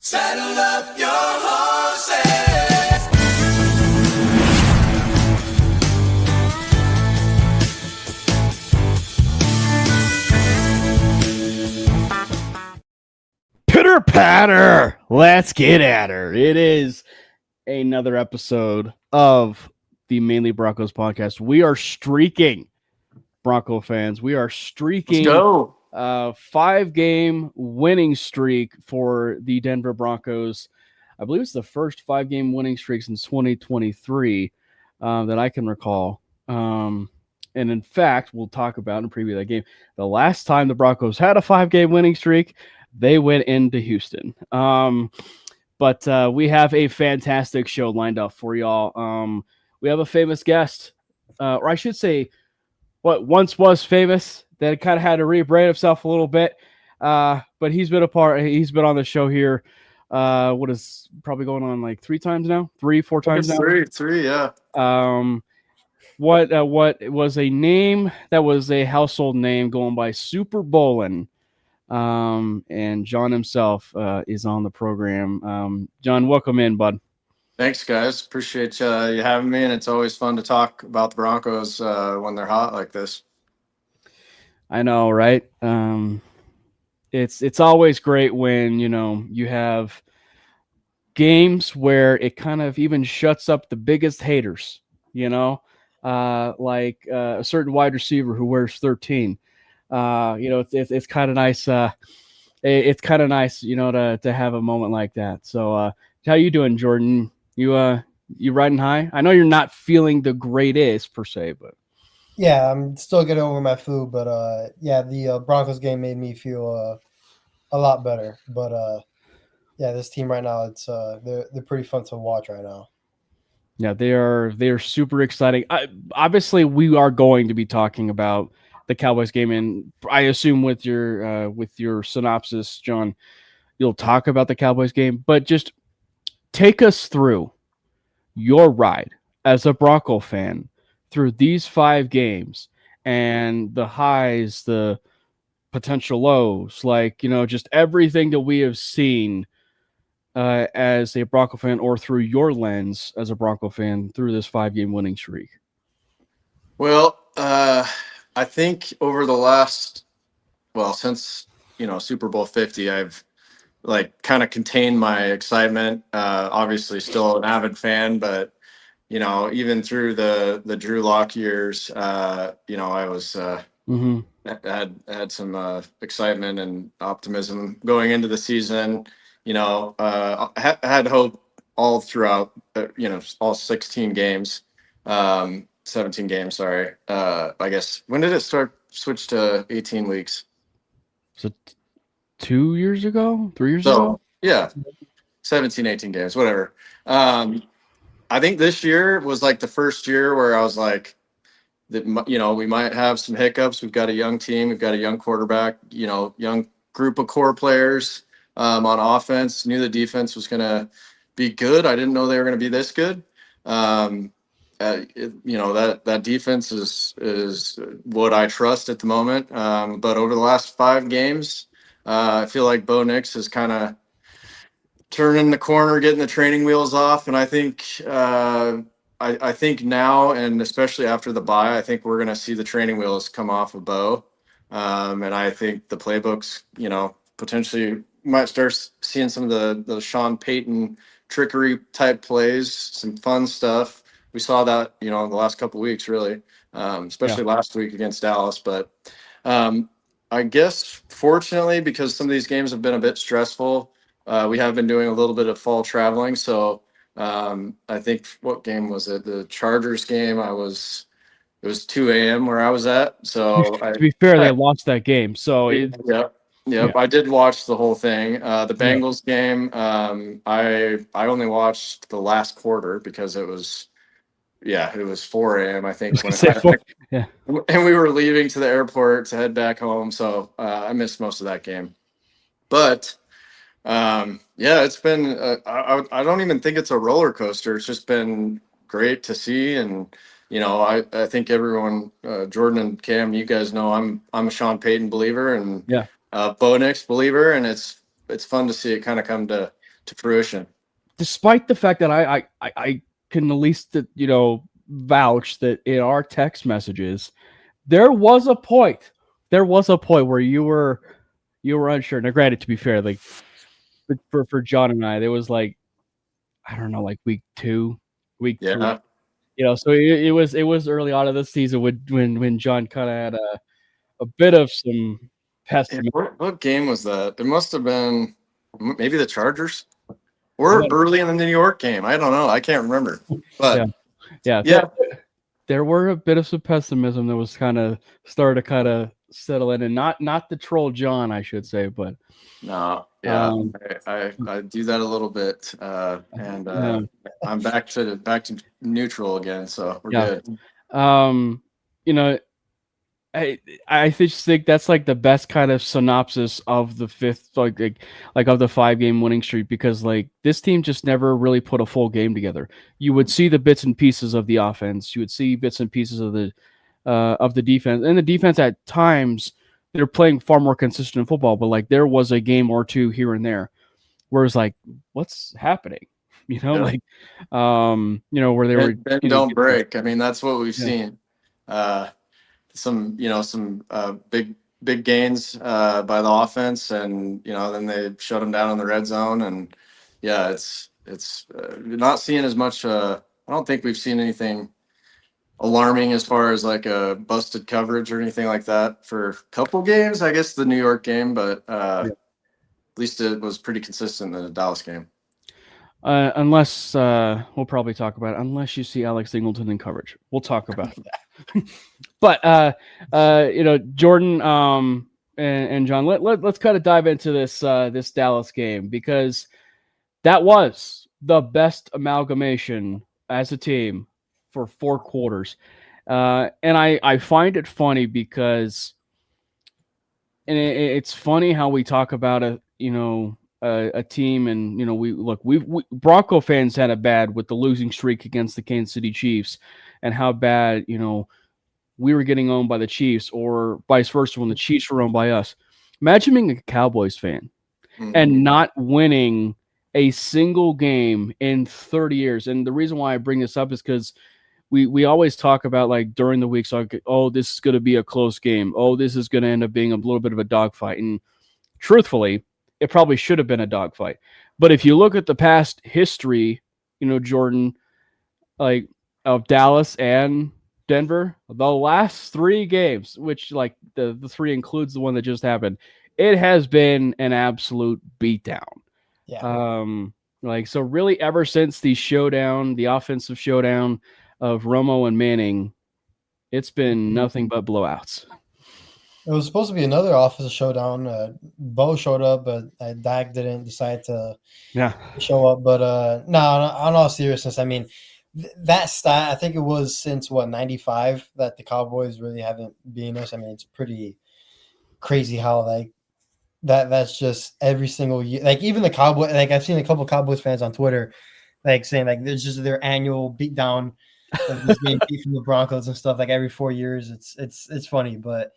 Saddle up your horses. Pitter patter. Let's get at her. It is another episode of the Mainly Broncos podcast. We are streaking, Bronco fans. We are streaking. Let's go. 5-game winning streak for the Denver Broncos. I believe it's the first 5-game winning streak since 2023 that I can recall. And in fact, we'll talk about and preview that game. The last time the Broncos had a 5-game winning streak, they went into Houston. But we have a fantastic show lined up for y'all. We have a famous guest, or I should say, what once was famous, that kind of had to rebrand himself a little bit. But he's been on the show here. What is probably going on like 3 times now? 4 times now? Three, yeah. What was a name that was a household name going by Super Bowlin'. And John himself is on the program. John, welcome in, bud. Thanks, guys. Appreciate you having me, and it's always fun to talk about the Broncos when they're hot like this. I know, right? It's always great when you have games where it kind of even shuts up the biggest haters. Like a certain wide receiver who wears 13. It's kind of nice. It's kind of nice, to have a moment like that. So, how you doing, Jordan? You riding high? I know you're not feeling the greatest per se, but yeah, I'm still getting over my flu. But the Broncos game made me feel a lot better. But this team right now, it's they're pretty fun to watch right now. Yeah, they are super exciting. Obviously, we are going to be talking about the Cowboys game, and I assume with your synopsis, John, you'll talk about the Cowboys game, but just take us through your ride as a Bronco fan through these 5 games and the highs, the potential lows, just everything that we have seen as a Bronco fan, or through your lens as a Bronco fan through this 5-game winning streak. Well, I think over the last, since, Super Bowl 50, I've kind of contained my excitement. Obviously still an avid fan, but, even through the Drew Lock years, I was, had some excitement and optimism going into the season. Had hope all throughout, all 16 games. 17 games, sorry. I guess, when did it switch to 18 weeks? So 2 years ago? 3 years ago? Yeah, 17, 18 games, whatever. I think this year was like the first year where I was like, we might have some hiccups. We've got a young team. We've got a young quarterback, young group of core players on offense. Knew the defense was going to be good. I didn't know they were going to be this good. That defense is what I trust at the moment. But over the last 5 games, I feel like Bo Nix is kind of turning the corner, getting the training wheels off. And I think I think now, and especially after the bye, I think we're going to see the training wheels come off of Bo. And I think the playbooks, potentially might start seeing some of the Sean Payton trickery type plays, some fun stuff. We saw that, in the last couple of weeks, really, especially last week against Dallas. But I guess, fortunately, because some of these games have been a bit stressful, we have been doing a little bit of fall traveling. So I think, what game was it? The Chargers game. It was 2 a.m. where I was at. So to be fair, they lost that game. So Yep. I did watch the whole thing. The Bengals game, I only watched the last quarter because it was 4 a.m. I think. And we were leaving to the airport to head back home, so I missed most of that game. But it's been. I don't even think it's a roller coaster. It's just been great to see, and I think everyone, Jordan and Cam, you guys know I'm a Sean Payton believer, and Bo Nix believer, and it's fun to see it kind of come to to fruition. Despite the fact that I can at least vouch that in our text messages there was a point where you were unsure. Now, granted, to be fair, like for John and I, there was like, I don't know, like week 2, week 3. So it was early on in the season when John kind of had a bit of some pessimism. What game was that? It must have been maybe the Chargers or early in the New York game. I don't know. I can't remember. But yeah. There were a bit of some pessimism that was started to settle in, and not to troll John, I should say, but no, yeah, I do that a little bit, and I'm back to neutral again, so we're good. I just think that's like the best kind of synopsis of the fifth, like of the 5-game winning streak, because like this team just never really put a full game together. You would see the bits and pieces of the offense, you would see bits and pieces of the defense, and the defense at times they're playing far more consistent football, but like there was a game or two here and there where it's like, what's happening? Where they were don't break. I mean, that's what we've seen. Some big gains by the offense, and then they shut them down in the red zone, and it's not seeing as much. I don't think we've seen anything alarming as far as like a busted coverage or anything like that for a couple games. I guess the New York game, but at least it was pretty consistent in the Dallas game. Unless we'll probably talk about it. Unless you see Alex Singleton in coverage, we'll talk about that. But Jordan and John, let's kind of dive into this Dallas game, because that was the best amalgamation as a team for 4 quarters, and I find it funny because, and it's funny how we talk about a team, and we Bronco fans had it bad with the losing streak against the Kansas City Chiefs, and how bad we were getting owned by the Chiefs, or vice versa when the Chiefs were owned by us. Imagine being a Cowboys fan and not winning a single game in 30 years. And the reason why I bring this up is because we always talk about, like, during the week, so this is going to be a close game. Oh, this is going to end up being a little bit of a dogfight. And truthfully, it probably should have been a dogfight. But if you look at the past history, Jordan, like, of Dallas and Denver, the last 3 games, which like the 3 includes the one that just happened, it has been an absolute beatdown. Yeah. So really ever since the offensive showdown of Romo and Manning, it's been nothing but blowouts. It was supposed to be another offensive showdown. Bo showed up, but Dak didn't decide to show up. But no, on all seriousness, I mean, that stat, I think it was since 95 that the Cowboys really haven't beaten us. I mean, it's pretty crazy how like that's just every single year. Like even the Cowboys, like I've seen a couple of Cowboys fans on Twitter like saying like there's just their annual beatdown of just being beat from the Broncos and stuff like every 4 years. It's funny, but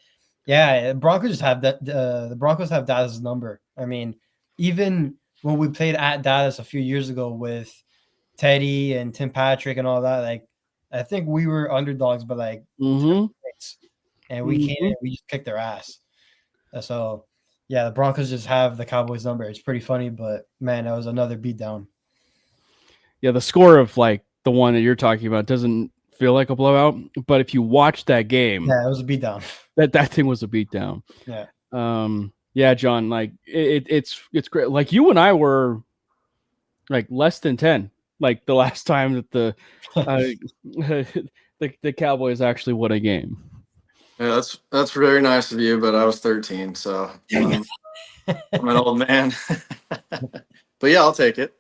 yeah, Broncos just have that. The Broncos have Dallas' number. I mean, even when we played at Dallas a few years ago with Teddy and Tim Patrick and all that, like I think we were underdogs, but like, and we came in, we just kicked their ass. So yeah, the Broncos just have the Cowboys number. It's pretty funny, but man, that was another beatdown. Yeah, the score of like the one that you're talking about doesn't feel like a blowout, but if you watch that game, yeah, it was a beatdown. That thing was a beatdown. Yeah. Yeah, John, like it's great. Like you and I were like less than 10. Like the last time that the Cowboys actually won a game. Yeah, that's very nice of you, but I was 13, so I'm an old man. But yeah, I'll take it.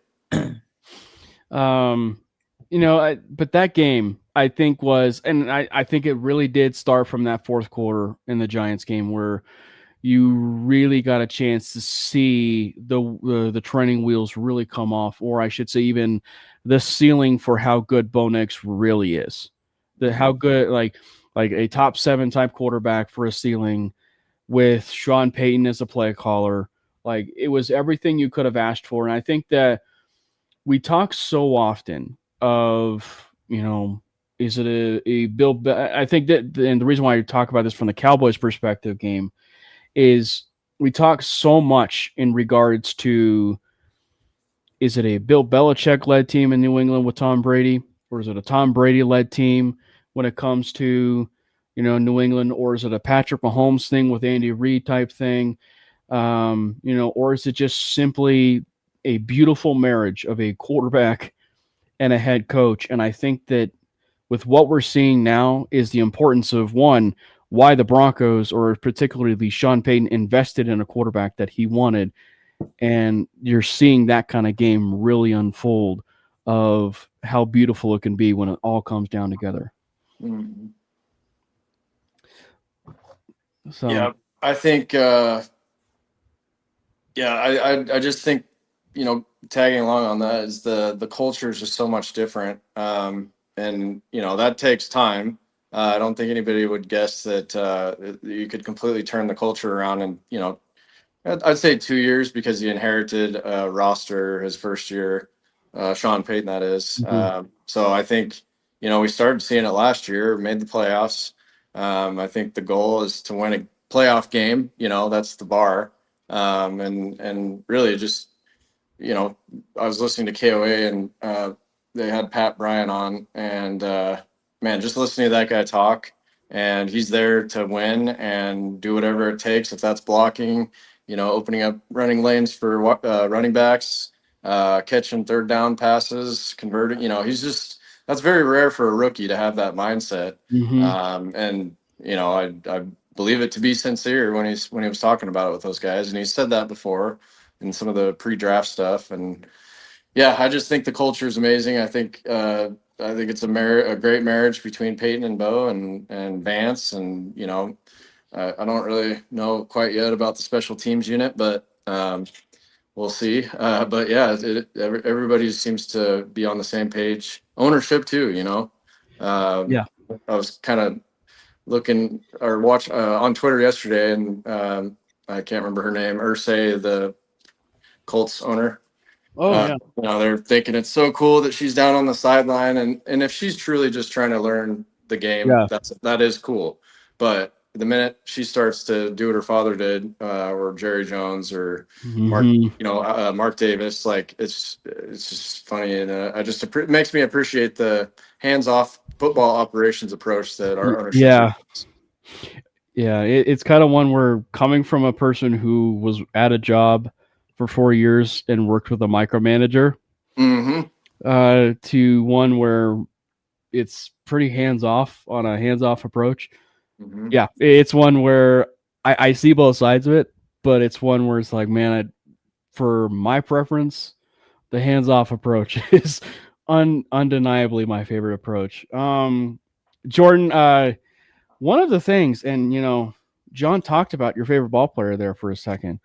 But that game I think was, and I think it really did start from that 4th quarter in the Giants game where you really got a chance to see the training wheels really come off, or I should say even the ceiling for how good Bo Nix really is. How good, like a top 7 type quarterback for a ceiling with Sean Payton as a play caller, Like, it was everything you could have asked for. And I think that we talk so often of, is it a Bill? I think that, and the reason why I talk about this from the Cowboys perspective game is we talk so much in regards to, is it a Bill Belichick led team in New England with Tom Brady, or is it a Tom Brady led team when it comes to, New England, or is it a Patrick Mahomes thing with Andy Reid type thing? Or is it just simply a beautiful marriage of a quarterback and a head coach? And I think that with what we're seeing now is the importance of, one, why the Broncos, or particularly Sean Payton, invested in a quarterback that he wanted. And you're seeing that kind of game really unfold of how beautiful it can be when it all comes down together. Mm-hmm. So yeah, I think, I just think, tagging along on that is the culture is just so much different. And, that takes time. I don't think anybody would guess that you could completely turn the culture around in, I'd say 2 years, because he inherited a roster his first year, Sean Payton, that is. Mhm. So I think, we started seeing it last year, made the playoffs. I think the goal is to win a playoff game. That's the bar. And really just, I was listening to KOA, and they had Pat Bryant on, and man, just listening to that guy talk, and he's there to win and do whatever it takes. If that's blocking, opening up running lanes for running backs, catching third down passes, converting, that's very rare for a rookie to have that mindset. Mhm. And, I believe it to be sincere when he was talking about it with those guys. And he said that before in some of the pre-draft stuff. And yeah, I just think the culture is amazing. I think it's a great marriage between Peyton and Bo and Vance. And, I don't really know quite yet about the special teams unit, but we'll see. But yeah, everybody seems to be on the same page. Ownership too, Yeah. I was kind of looking or watch on Twitter yesterday, and I can't remember her name, Ursay, the Colts owner. Oh, yeah. They're thinking it's so cool that she's down on the sideline, and if she's truly just trying to learn the game, Yeah. that is cool. But the minute she starts to do what her father did, or Jerry Jones or Mark, Mhm. Mark Davis, like it's just funny, and it makes me appreciate the hands-off football operations approach that our ownership Yeah. brings. Yeah. It's kind of one where, coming from a person who was at a job for 4 years and worked with a micromanager, Mm-hmm. to one where it's pretty hands-off on a hands-off approach. Mm-hmm. Yeah, it's one where I see both sides of it, but it's one where it's like, man, for my preference, the hands-off approach is undeniably my favorite approach. Jordan, one of the things, and John talked about your favorite ball player there for a second.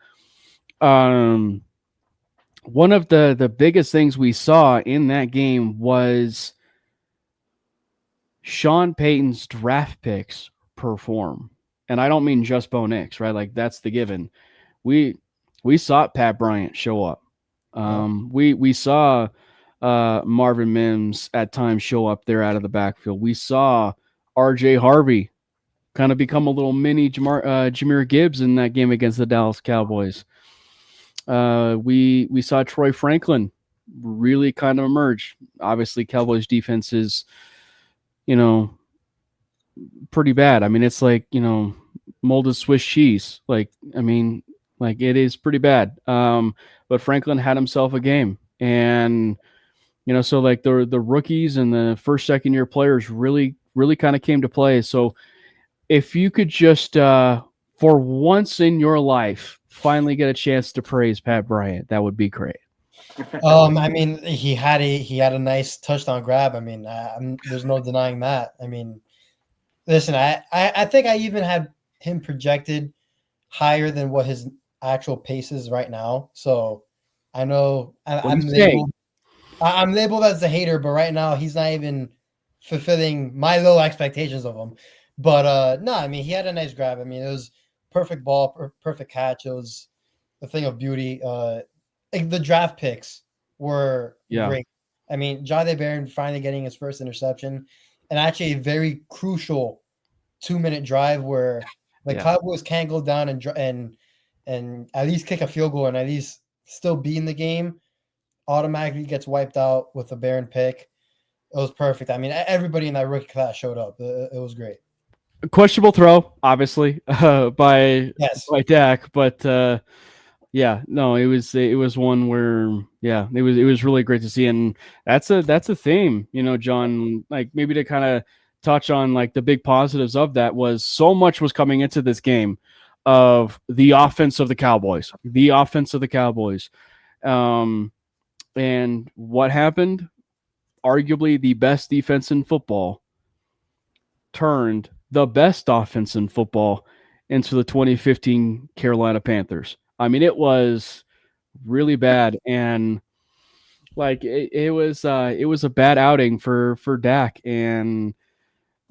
One of the biggest things we saw in that game was Sean Payton's draft picks perform. And I don't mean just Bo Nix, right? Like, that's the given. We saw Pat Bryant show up. We saw Marvin Mims at times show up there out of the backfield. We saw RJ Harvey kind of become a little mini Jahmyr Gibbs in that game against the Dallas Cowboys. We saw Troy Franklin really kind of emerge. Obviously, Cowboys defense is, pretty bad. I mean, it's like, molded Swiss cheese. Like, I mean, like, it is pretty bad. But Franklin had himself a game, and so like the rookies and the first, second year players really kind of came to play. So if you could just for once in your life finally get a chance to praise Pat Bryant, that would be great. I mean, he had a nice touchdown grab. I mean, there's no denying that. I mean, listen, I think I even had him projected higher than what his actual pace is right now. So I know I'm labeled as a hater, but right now he's not even fulfilling my low expectations of him. But no, I mean, he had a nice grab. I mean, it was perfect ball, perfect catch. It was a thing of beauty. Like the draft picks were great. I mean, Jahdae Barron finally getting his first interception, and actually a very crucial 2-minute drive where the Cowboys can't go down and at least kick a field goal and at least still be in the game. Automatically gets wiped out with a Barron pick. It was perfect. I mean, everybody in that rookie class showed up. It was great. A questionable throw, obviously, by Dak, but it was one where it was really great to see, and that's a theme, John. Like maybe to kind of touch on like the big positives of that was so much was coming into this game of the offense of the Cowboys, and what happened? Arguably the best defense in football turned the best offense in football into the 2015 Carolina Panthers. I mean, it was really bad, and like it was a bad outing for Dak, and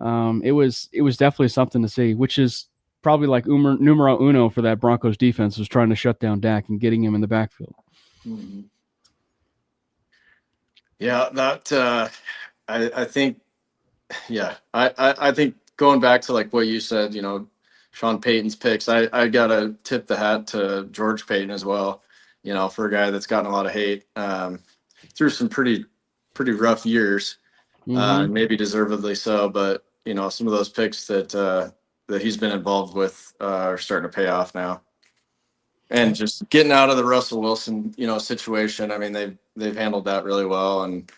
it was definitely something to see, which is probably like numero uno for that Broncos defense, was trying to shut down Dak and getting him in the backfield. Mm-hmm. Yeah, that I think, I think going back to like what you said, Sean Payton's picks, I gotta tip the hat to George Payton as well, for a guy that's gotten a lot of hate through some pretty rough years, maybe deservedly so, but some of those picks that he's been involved with are starting to pay off now. And just getting out of the Russell Wilson, situation. I mean, they've handled that really well, and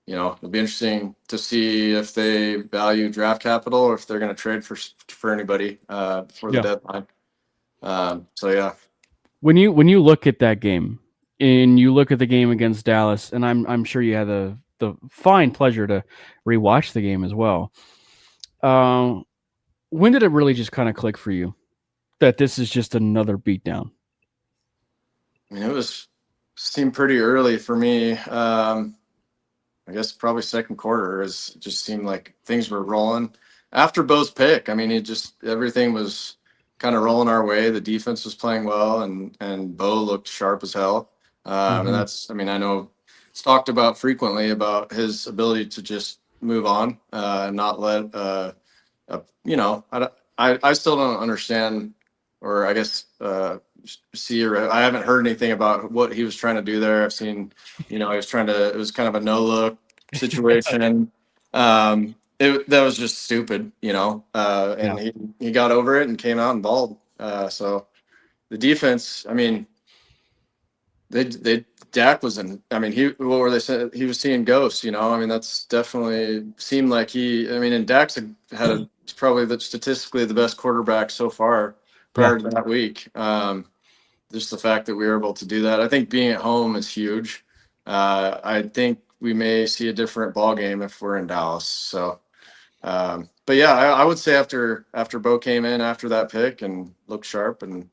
it'll be interesting to see if they value draft capital or if they're going to trade for anybody before the deadline. When you look at that game and you look at the game against Dallas, and I'm sure you had the fine pleasure to rewatch the game as well. When did it really just kind of click for you that this is just another beatdown? I mean, it seemed pretty early for me. I guess probably second quarter just seemed like things were rolling after Bo's pick. I mean, everything was kind of rolling our way. The defense was playing well, and Bo looked sharp as hell. And that's, I mean, I know it's talked about frequently about his ability to just move on, and not let, I still don't understand, or I guess, I haven't heard anything about what he was trying to do there. I've seen, he was it was kind of a no look situation. That was just stupid, and he got over it and came out and balled. So the defense, I mean, Dak was what were they saying? He was seeing ghosts, I mean, that's definitely seemed like and Dak's probably statistically the best quarterback so far prior to that week. Just the fact that we were able to do that. I think being at home is huge. I think we may see a different ball game if we're in Dallas. So, but yeah, I would say after Bo came in after that pick and looked sharp and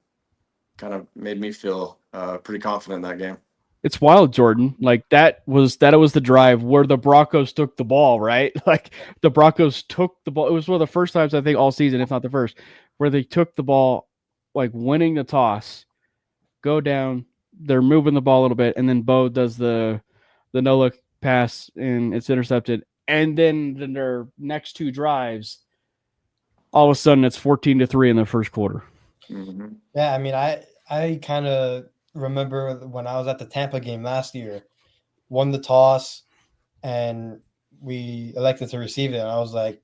kind of made me feel pretty confident in that game. It's wild, Jordan. Like that was the drive where the Broncos took the ball, right? Like the Broncos took the ball. It was one of the first times I think all season, if not the first, where they took the ball, like winning the toss, go down, they're moving the ball a little bit, and then Bo does the no look pass and it's intercepted. And then their next two drives, all of a sudden it's 14-3 in the first quarter. Mm-hmm. Yeah, I mean, I kind of remember when I was at the Tampa game last year, won the toss, and we elected to receive it. And I was like,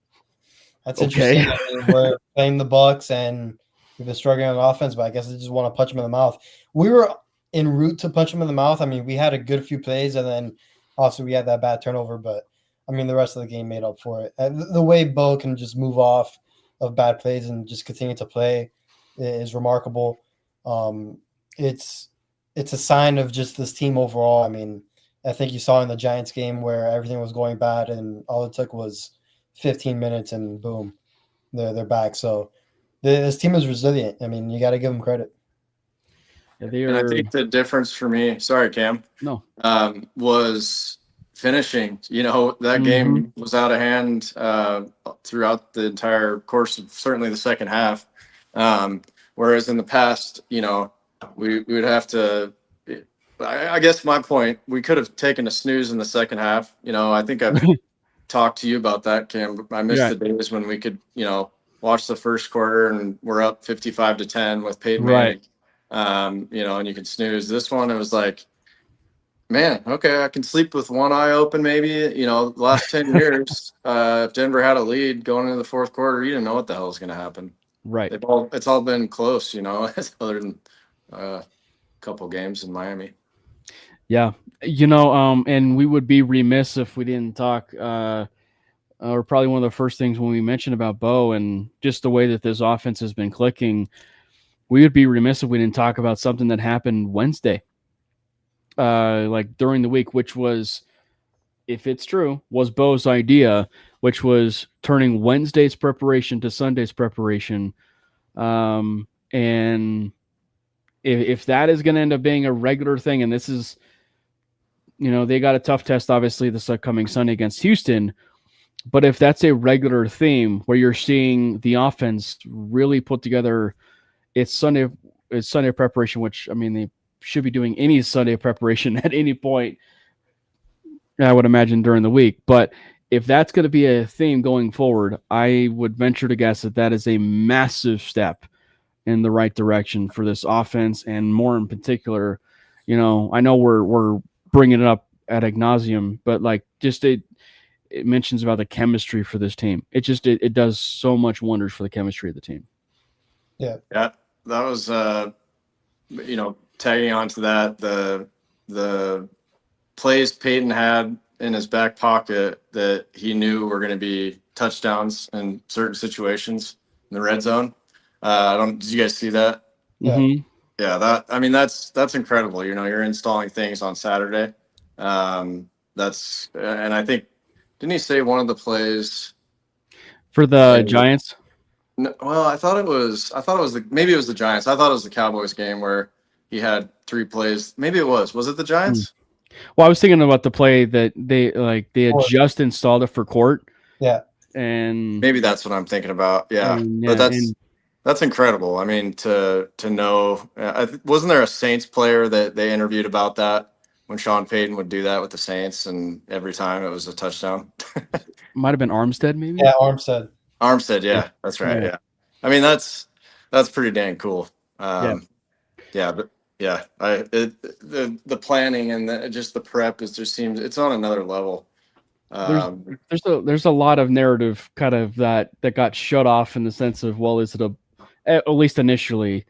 that's interesting. I mean, we're playing the Bucs, and we've been struggling on offense, but I guess I just want to punch him in the mouth. We were en route to punch him in the mouth. I mean, we had a good few plays, and then also we had that bad turnover. But, I mean, the rest of the game made up for it. And the way Bo can just move off of bad plays and just continue to play is remarkable. It's a sign of just this team overall. I mean, I think you saw in the Giants game where everything was going bad, and all it took was 15 minutes, and boom, they're back. So this team is resilient. I mean, you got to give them credit. And I think the difference for me, sorry, Cam, was finishing. That game was out of hand throughout the entire course of certainly the second half. Whereas in the past, we would have to. I guess my point, we could have taken a snooze in the second half. I think I've talked to you about that, Cam. I miss Yeah. the days when we could, watch the first quarter and we're up 55-10 with Peyton Right. Manning. And you could snooze. This one, it was like, man, okay, I can sleep with one eye open. Maybe the last 10 years, if Denver had a lead going into the fourth quarter, you didn't know what the hell was going to happen. Right. It's all been close, other than a couple games in Miami. Yeah. And we would be remiss if we didn't talk, or probably one of the first things when we mentioned about Bo and just the way that this offense has been clicking, we would be remiss if we didn't talk about something that happened Wednesday, like during the week, which was, if it's true, was Bo's idea, which was turning Wednesday's preparation to Sunday's preparation. And if that is going to end up being a regular thing, and this is, they got a tough test, obviously, this upcoming Sunday against Houston. But if that's a regular theme where you're seeing the offense really put together its Sunday preparation, which, I mean, they should be doing any Sunday preparation at any point, I would imagine, during the week. But if that's going to be a theme going forward, I would venture to guess that is a massive step in the right direction for this offense, and more in particular, I know we're bringing it up ad nauseum, but like just it mentions about the chemistry for this team. It does so much wonders for the chemistry of the team. Yeah, that was tagging on to that, the plays Peyton had in his back pocket that he knew were going to be touchdowns in certain situations in the red zone. Did you guys see that? Yeah. Mm-hmm. Yeah, that's incredible. You're installing things on Saturday. And I think, didn't he say one of the plays For the Giants? No, well, I thought it was maybe it was the Giants. I thought it was the Cowboys game where he had 3 plays. Maybe it was. Was it the Giants? Well, I was thinking about the play that they had just installed it for Court. Yeah. And maybe that's what I'm thinking about. Yeah. But that's incredible. I mean, to know, wasn't there a Saints player that they interviewed about that when Sean Payton would do that with the Saints, and every time it was a touchdown? Might have been Armstead, maybe. Yeah, Armstead. Yeah, that's right. Yeah. I mean, that's pretty dang cool. The planning and just the prep seems it's on another level. There's a lot of narrative kind of that got shut off in the sense of, well, is it at least initially,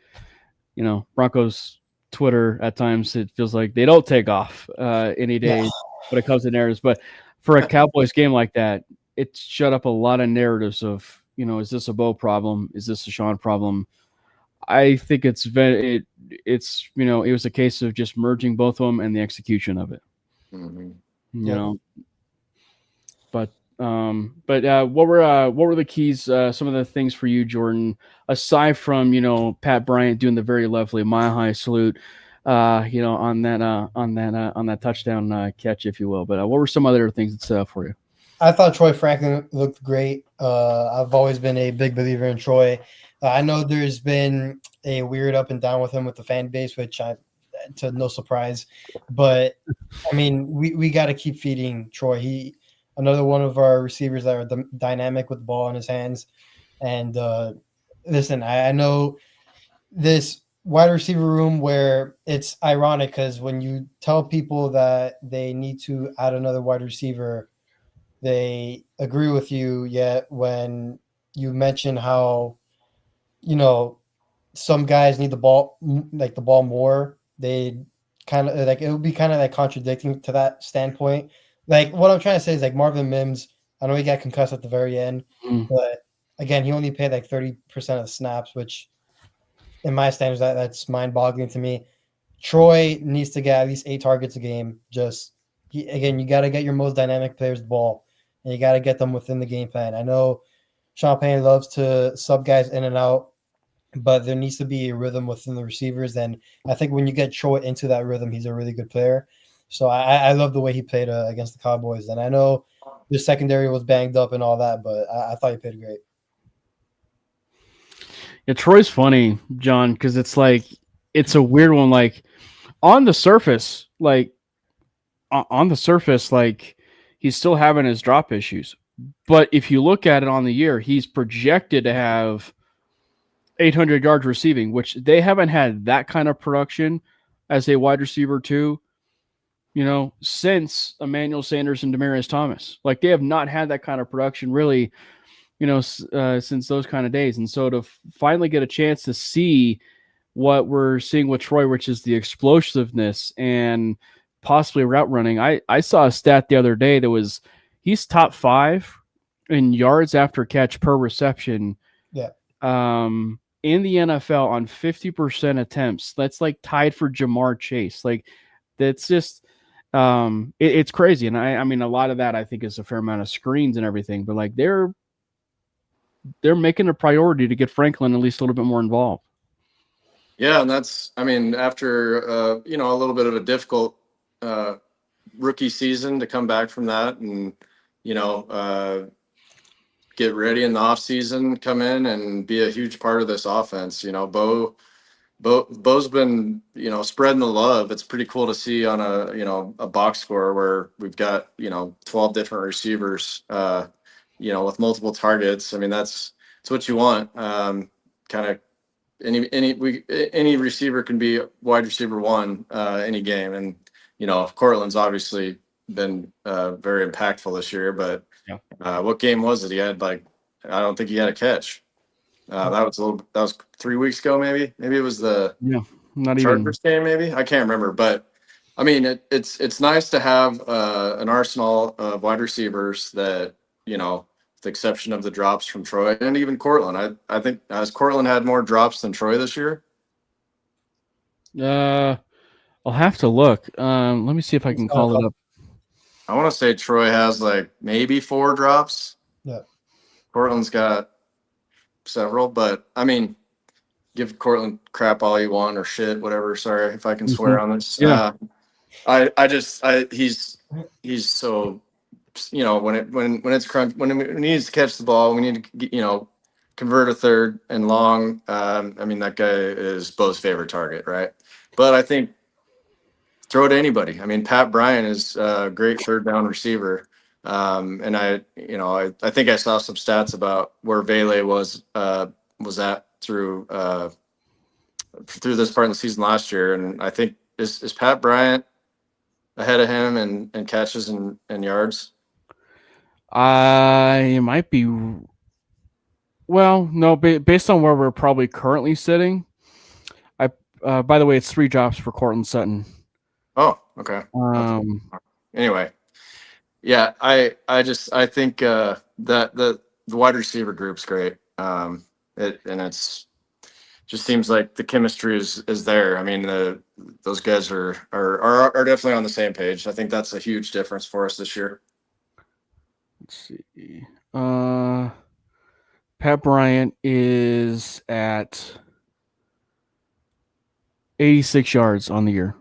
Broncos Twitter at times it feels like they don't take off any day when it comes to narratives, but for a Cowboys game like that, it shut up a lot of narratives of, is this a Bo problem? Is this a Sean problem? I think it was a case of just merging both of them and the execution of it. Mm-hmm. But what were the keys? Some of the things for you, Jordan, aside from Pat Bryant doing the very lovely Mile High salute, on that touchdown catch, if you will. But what were some other things that stood out for you? I thought Troy Franklin looked great. I've always been a big believer in Troy. I know there's been a weird up and down with him with the fan base, which to no surprise. But I mean, we got to keep feeding Troy. Another one of our receivers that are dynamic with the ball in his hands. And listen, I know this wide receiver room where it's ironic because when you tell people that they need to add another wide receiver, they agree with you. Yet when you mention how, some guys need the ball more, they kind of like, it would be kind of like contradicting to that standpoint. Like what I'm trying to say is like Marvin Mims, I know he got concussed at the very end, but again, he only played like 30% of the snaps, which in my standards, that's mind boggling to me. Troy needs to get at least 8 targets a game. You got to get your most dynamic players the ball, and you got to get them within the game plan. I know Sean Payne loves to sub guys in and out, but there needs to be a rhythm within the receivers. And I think when you get Troy into that rhythm, he's a really good player. So I love the way he played against the Cowboys. And I know the secondary was banged up and all that, but I thought he played great. Yeah, Troy's funny, John, because it's like it's a weird one. Like on the surface, like he's still having his drop issues. But if you look at it on the year, he's projected to have 800 yards receiving, which they haven't had that kind of production as a wide receiver too, since Emmanuel Sanders and Demaryius Thomas. Like they have not had that kind of production really, since those kind of days. And so to finally get a chance to see what we're seeing with Troy, which is the explosiveness and possibly route running. I saw a stat the other day that was he's top 5 in yards after catch per reception. Yeah. In the NFL on 50% attempts. That's like tied for Jamar Chase. Like that's just it's crazy. And I mean a lot of that I think is a fair amount of screens and everything, but like they're making a priority to get Franklin at least a little bit more involved. Yeah, and that's, I mean, after a little bit of a difficult rookie season to come back from that and get ready in the off season, come in and be a huge part of this offense. Bo's been spreading the love. It's pretty cool to see on a box score where we've got 12 different receivers with multiple targets. I mean it's what you want. Kind of any receiver can be wide receiver 1 any game, and Cortland's obviously been very impactful this year. But what game was it? He had I don't think he had a catch. That was 3 weeks ago, maybe it was the not Chargers game, maybe I can't remember. But I mean, it's nice to have an arsenal of wide receivers that with the exception of the drops from Troy and even Cortland. I think has Cortland had more drops than Troy this year? I'll have to look. Let me see if I can call it up. I want to say Troy has maybe 4 drops. Yeah. Cortland's got several, but I mean, give Cortland crap all you want or shit, whatever. Sorry if I can swear on this. Yeah. He's so, when it's crunch, when he needs to catch the ball, we need to convert a third and long. I mean, that guy is Bo's favorite target, right? But I think throw it to anybody. I mean, Pat Bryant is a great third down receiver. And I think I saw some stats about where Vele was at through this part of the season last year. And I think is Pat Bryant ahead of him in catches and yards? It might be. Well, no, based on where we're probably currently sitting. By the way, it's 3 drops for Cortland Sutton. Oh, okay. Anyway, yeah, I think that the wide receiver group's great. It's just seems like the chemistry is there. I mean, those guys are definitely on the same page. I think that's a huge difference for us this year. Let's see. Pat Bryant is at 86 yards on the year,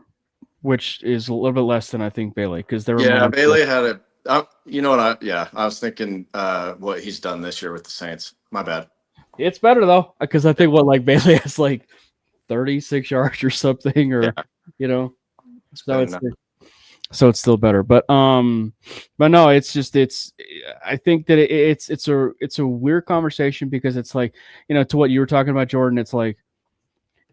which is a little bit less than I think Bailey, because there were Bailey had I was thinking what he's done this year with the Saints. My bad. It's better though, because I think Bailey has 36 yards or something, or so it's still better. But no, it's just I think that it's a weird conversation, because it's to what you were talking about, Jordan. It's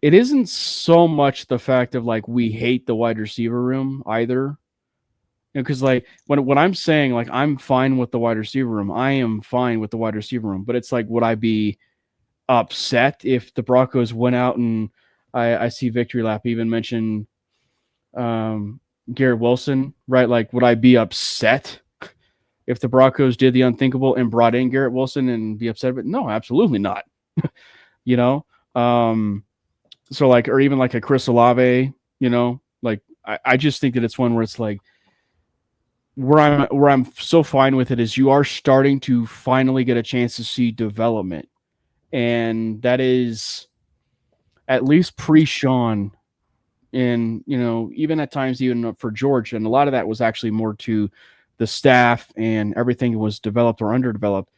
it isn't so much the fact of we hate the wide receiver room either. Because when I'm saying I'm fine with the wide receiver room, I am fine with the wide receiver room. But it's would I be upset if the Broncos went out and I see Victory Lap even mention Garrett Wilson, right? Would I be upset if the Broncos did the unthinkable and brought in Garrett Wilson and be upset? But no, absolutely not. So or even a Chris Olave, I just think that it's one where it's where I'm so fine with it is you are starting to finally get a chance to see development. And that is at least pre-Sean, and even at times even for George, and a lot of that was actually more to the staff and everything was developed or underdeveloped.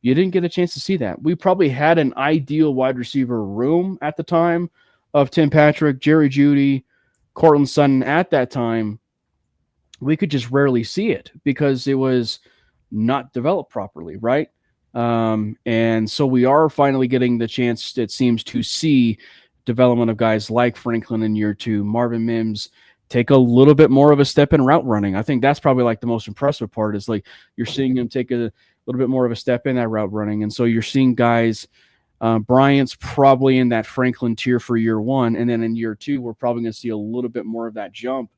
You didn't get a chance to see that. We probably had an ideal wide receiver room at the time, of Tim Patrick, Jerry Jeudy, Cortland Sutton at that time, we could just rarely see it because it was not developed properly, right? And so we are finally getting the chance, it seems, to see development of guys like Franklin in year 2, Marvin Mims take a little bit more of a step in route running. I think that's probably like the most impressive part is like you're seeing him take a little bit more of a step in that route running. And so you're seeing guys, Bryant's probably in that Franklin tier for year 1. And then in year 2, we're probably going to see a little bit more of that jump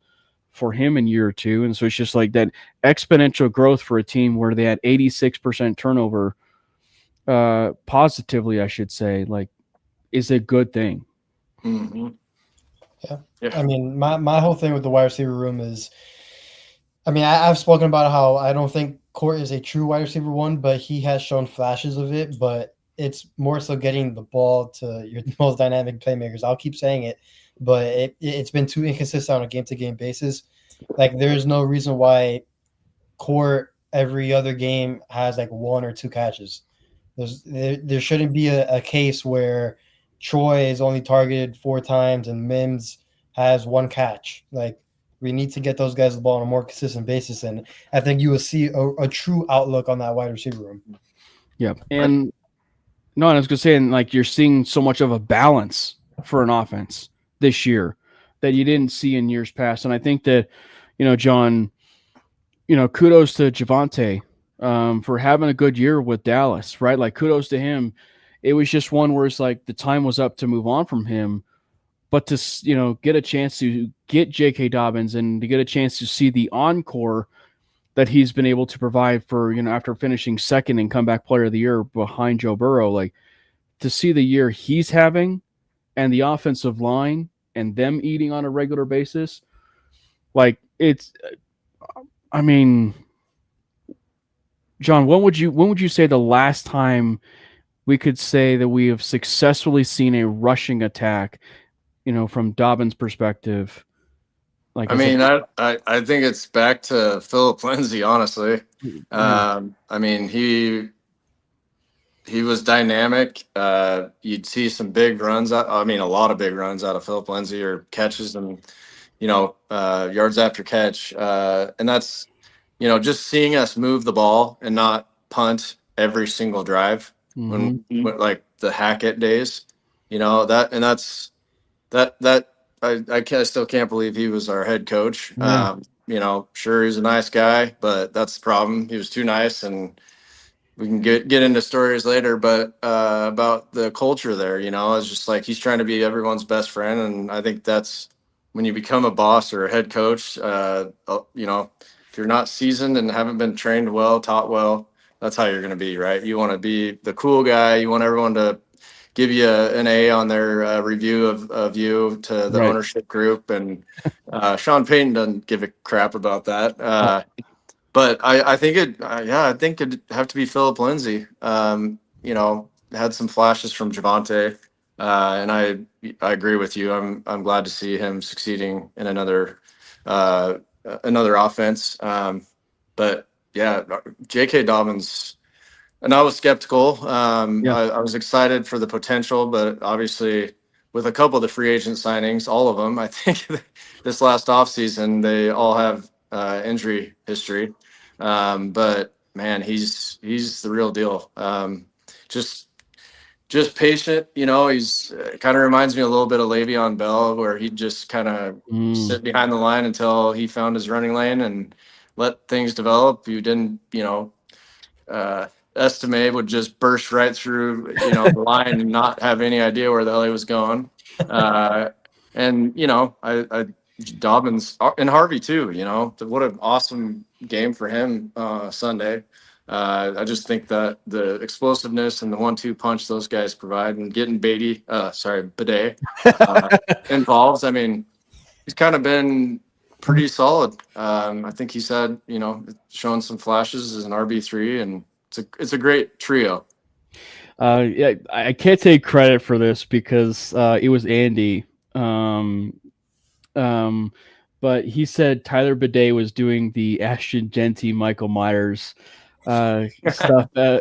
for him in year 2. And so it's just like that exponential growth for a team where they had 86% turnover, positively, I should say, like, is a good thing. Mm-hmm. Yeah. I mean, my whole thing with the wide receiver room is, I mean, I've spoken about how I don't think Court is a true wide receiver 1, but he has shown flashes of it. But it's more so getting the ball to your most dynamic playmakers. I'll keep saying it, but it's been too inconsistent on a game-to-game basis. Like, there's no reason why Court every other game has like 1 or 2 catches. There shouldn't be a case where Troy is only targeted 4 times and Mims has 1 catch. Like, we need to get those guys the ball on a more consistent basis, and I think you will see a true outlook on that wide receiver room. Yeah, and no, I was going to say, and like you're seeing so much of a balance for an offense this year that you didn't see in years past, and I think that, John, kudos to Javonte for having a good year with Dallas, right? Like, kudos to him. It was just one where it's like the time was up to move on from him, but to, get a chance to get J.K. Dobbins and to get a chance to see the encore that he's been able to provide for, after finishing second in comeback player of the year behind Joe Burrow, like, to see the year he's having and the offensive line and them eating on a regular basis, like, it's, I mean, John, when would you say the last time we could say that we have successfully seen a rushing attack, from Dobbins' perspective? Like, I mean, I think it's back to Philip Lindsay, honestly. I mean, he was dynamic. You'd see some big runs. I mean, a lot of big runs out of Philip Lindsay, or catches and, yards after catch. And that's, just seeing us move the ball and not punt every single drive when like the Hackett days, I still can't believe he was our head coach. Yeah. Sure, he's a nice guy, but that's the problem. He was too nice, and we can get into stories later, but about the culture there, it's just like he's trying to be everyone's best friend. And I think that's when you become a boss or a head coach, if you're not seasoned and haven't been trained well, taught well, that's how you're going to be, right? You want to be the cool guy. You want everyone to give you an A on their review of you to the ownership group. And Sean Payton doesn't give a crap about that. But I think it'd have to be Philip Lindsay. Had some flashes from Javonte, and I agree with you. I'm glad to see him succeeding in another offense. But yeah, J.K. Dobbins. And I was skeptical. I was excited for the potential, but obviously with a couple of the free agent signings, all of them, I think this last offseason, they all have injury history. But man, he's the real deal. Just patient, he's kind of reminds me a little bit of Le'Veon Bell, where he'd just kind of sit behind the line until he found his running lane and let things develop. You didn't, Estime would just burst right through, the line and not have any idea where the hell he was going. And I Dobbins and Harvey too. What an awesome game for him Sunday. I just think that the explosiveness and the 1-2 punch those guys provide, and getting Bidet involved. I mean, he's kind of been pretty solid. I think he's had, showing some flashes as an RB3, and it's a great trio. Yeah, I can't take credit for this because it was Andy. But he said Tyler Bidet was doing the Ashton Genty, Michael Myers stuff during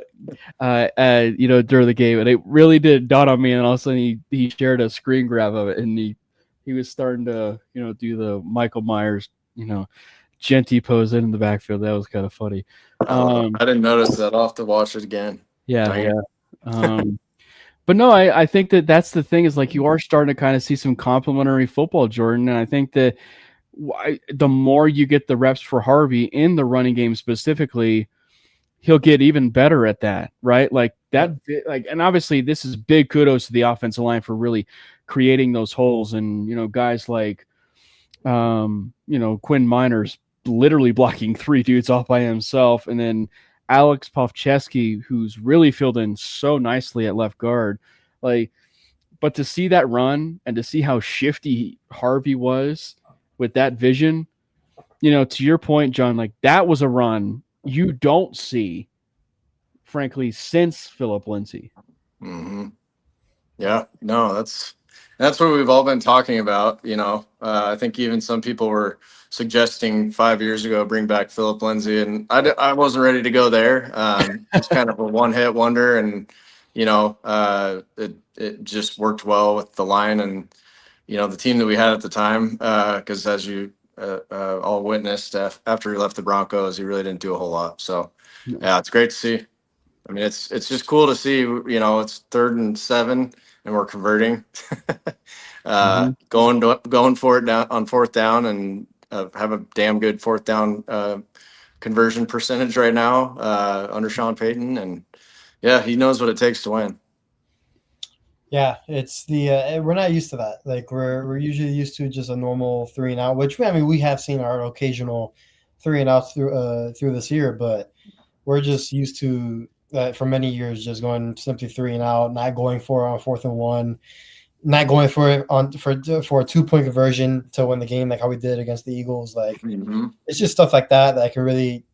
the game, and it really did dawn on me. And all of a sudden, he shared a screen grab of it, and he was starting to do the Michael Myers Genty pose in the backfield. That was kind of funny. I didn't notice that. I'll have to watch it again. Yeah. But no, I think that's the thing is like you are starting to kind of see some complimentary football, Jordan, and I think that the more you get the reps for Harvey in the running game specifically, he'll get even better at that, right? Like that, and obviously this is big kudos to the offensive line for really creating those holes, and guys like, Quinn Miners literally blocking 3 dudes off by himself, and then Alex Pavcheski, who's really filled in so nicely at left guard, but to see that run and to see how shifty Harvey was with that vision, to your point, John, like that was a run you don't see, frankly, since Philip Lindsay. Mm-hmm. Yeah, no, that's what we've all been talking about. I think even some people were suggesting 5 years ago, bring back Philip Lindsay, and I wasn't ready to go there. It's kind of a one-hit wonder, and it just worked well with the line and the team that we had at the time. Because as you all witnessed, after he left the Broncos, he really didn't do a whole lot. So yeah, it's great to see. I mean, it's just cool to see. It's 3rd and 7, and we're converting, going for it down on 4th down, and have a damn good 4th down conversion percentage right now under Sean Payton, and yeah, he knows what it takes to win. Yeah, it's we're not used to that. Like we're usually used to just a normal 3 and out, which we have seen our occasional 3 and outs through this year, but we're just used to for many years just going simply 3 and out, not going for it on 4th and 1, not going for it for a 2-point conversion to win the game, like how we did against the Eagles. Like It's just stuff like that can really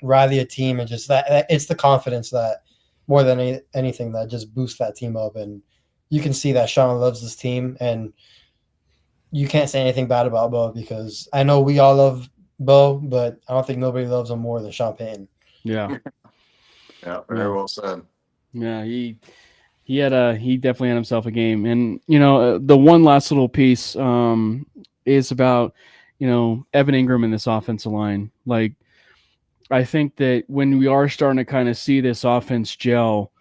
rally a team, and just that it's the confidence that more than anything that just boosts that team up. And you can see that Sean loves this team, and you can't say anything bad about Bo, because I know we all love Bo, but I don't think nobody loves him more than Sean Payton. Yeah. Yeah, very well said. Yeah, he definitely had himself a game. And the one last little piece is about Evan Ingram in this offensive line. Like, I think that when we are starting to kind of see this offense gel,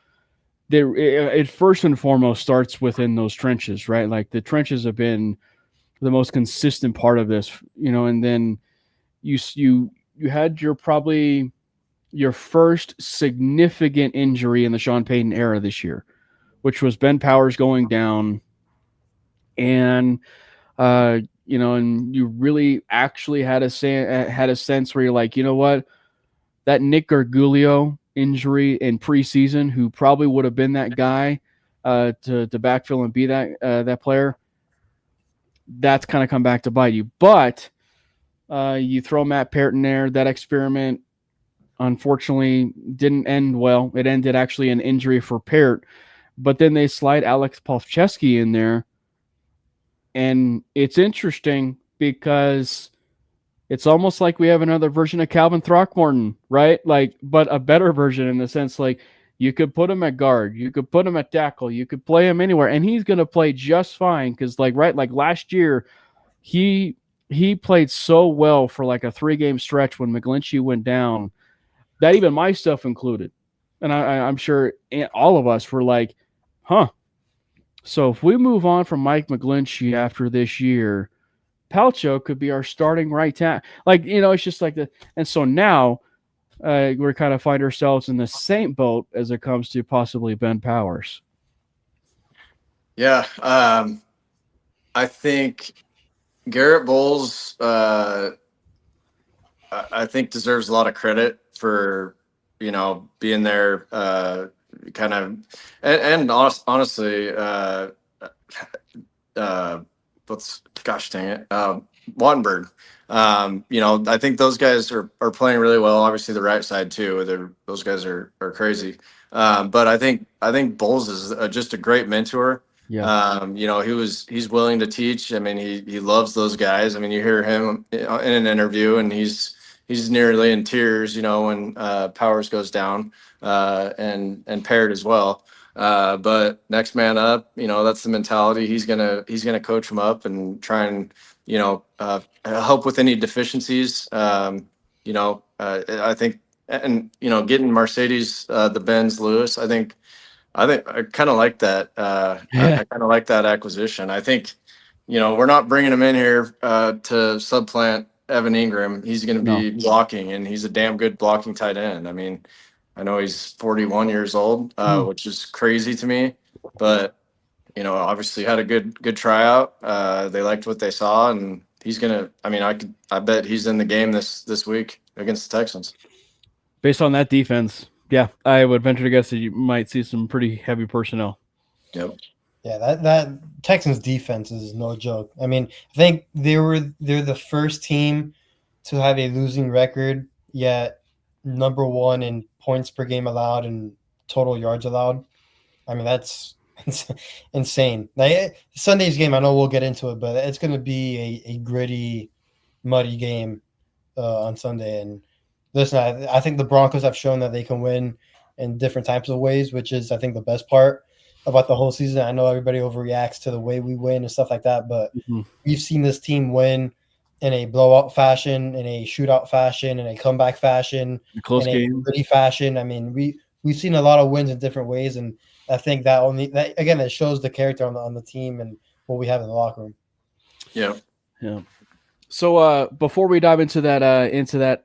it first and foremost starts within those trenches, right? Like the trenches have been the most consistent part of this, and then you had your first significant injury in the Sean Payton era this year, which was Ben Powers going down, and and you really actually had a sense where you're like, you know what, that Nick Gargiulo injury in preseason, who probably would have been that guy to backfill and be that player, that's kind of come back to bite you. But you throw Matt Peart in there, that experiment unfortunately didn't end well. It ended actually in injury for Peart, but then they slide Alex Pavcheski in there, and it's interesting because it's almost like we have another version of Calvin Throckmorton, right? Like, but a better version in the sense, like, you could put him at guard, you could put him at tackle, you could play him anywhere, and he's going to play just fine. Because, like last year, he played so well for like a 3-game stretch when McGlinchey went down that even my stuff included, and I'm sure all of us were like, huh. So if we move on from Mike McGlinchey after this year, Palcho could be our starting right tackle. Like, it's just like that. And so now we're kind of find ourselves in the same boat as it comes to possibly Ben Powers. Yeah. I think Garrett Bowles, I think deserves a lot of credit for, being there, kind of, and honestly, gosh dang it, Wattenberg. I think those guys are playing really well. Obviously, the right side too. Those guys are crazy. But I think Bowles is just a great mentor. Yeah. He's willing to teach. I mean, he loves those guys. I mean, you hear him in an interview, and he's he's nearly in tears, when Powers goes down, and Parrott as well. But next man up, that's the mentality. He's gonna coach him up and try and help with any deficiencies. I think, and getting Mercedes the Benz Lewis, I think I kind of like that. I kind of like that acquisition. I think, we're not bringing him in here to supplant Evan Ingram. He's going to be blocking, and he's a damn good blocking tight end. I mean, I know he's 41 years old, which is crazy to me, but obviously had a good tryout. They liked what they saw, and he's gonna. I mean, I bet he's in the game this week against the Texans. Based on that defense, yeah, I would venture to guess that you might see some pretty heavy personnel. Yep. Yeah, that Texans defense is no joke. I mean, I think they're the first team to have a losing record, yet number one in points per game allowed and total yards allowed. I mean, that's insane. Like, Sunday's game, I know we'll get into it, but it's going to be a gritty, muddy game on Sunday. And listen, I think the Broncos have shown that they can win in different types of ways, which is, I think, the best part about the whole season. I know everybody overreacts to the way we win and stuff like that, but we've seen this team win in a blowout fashion, in a shootout fashion, in a comeback fashion, Close in game. a gritty fashion. I mean, we've seen a lot of wins in different ways, and I think that again, it shows the character on the team and what we have in the locker room. Yeah. So before we dive into that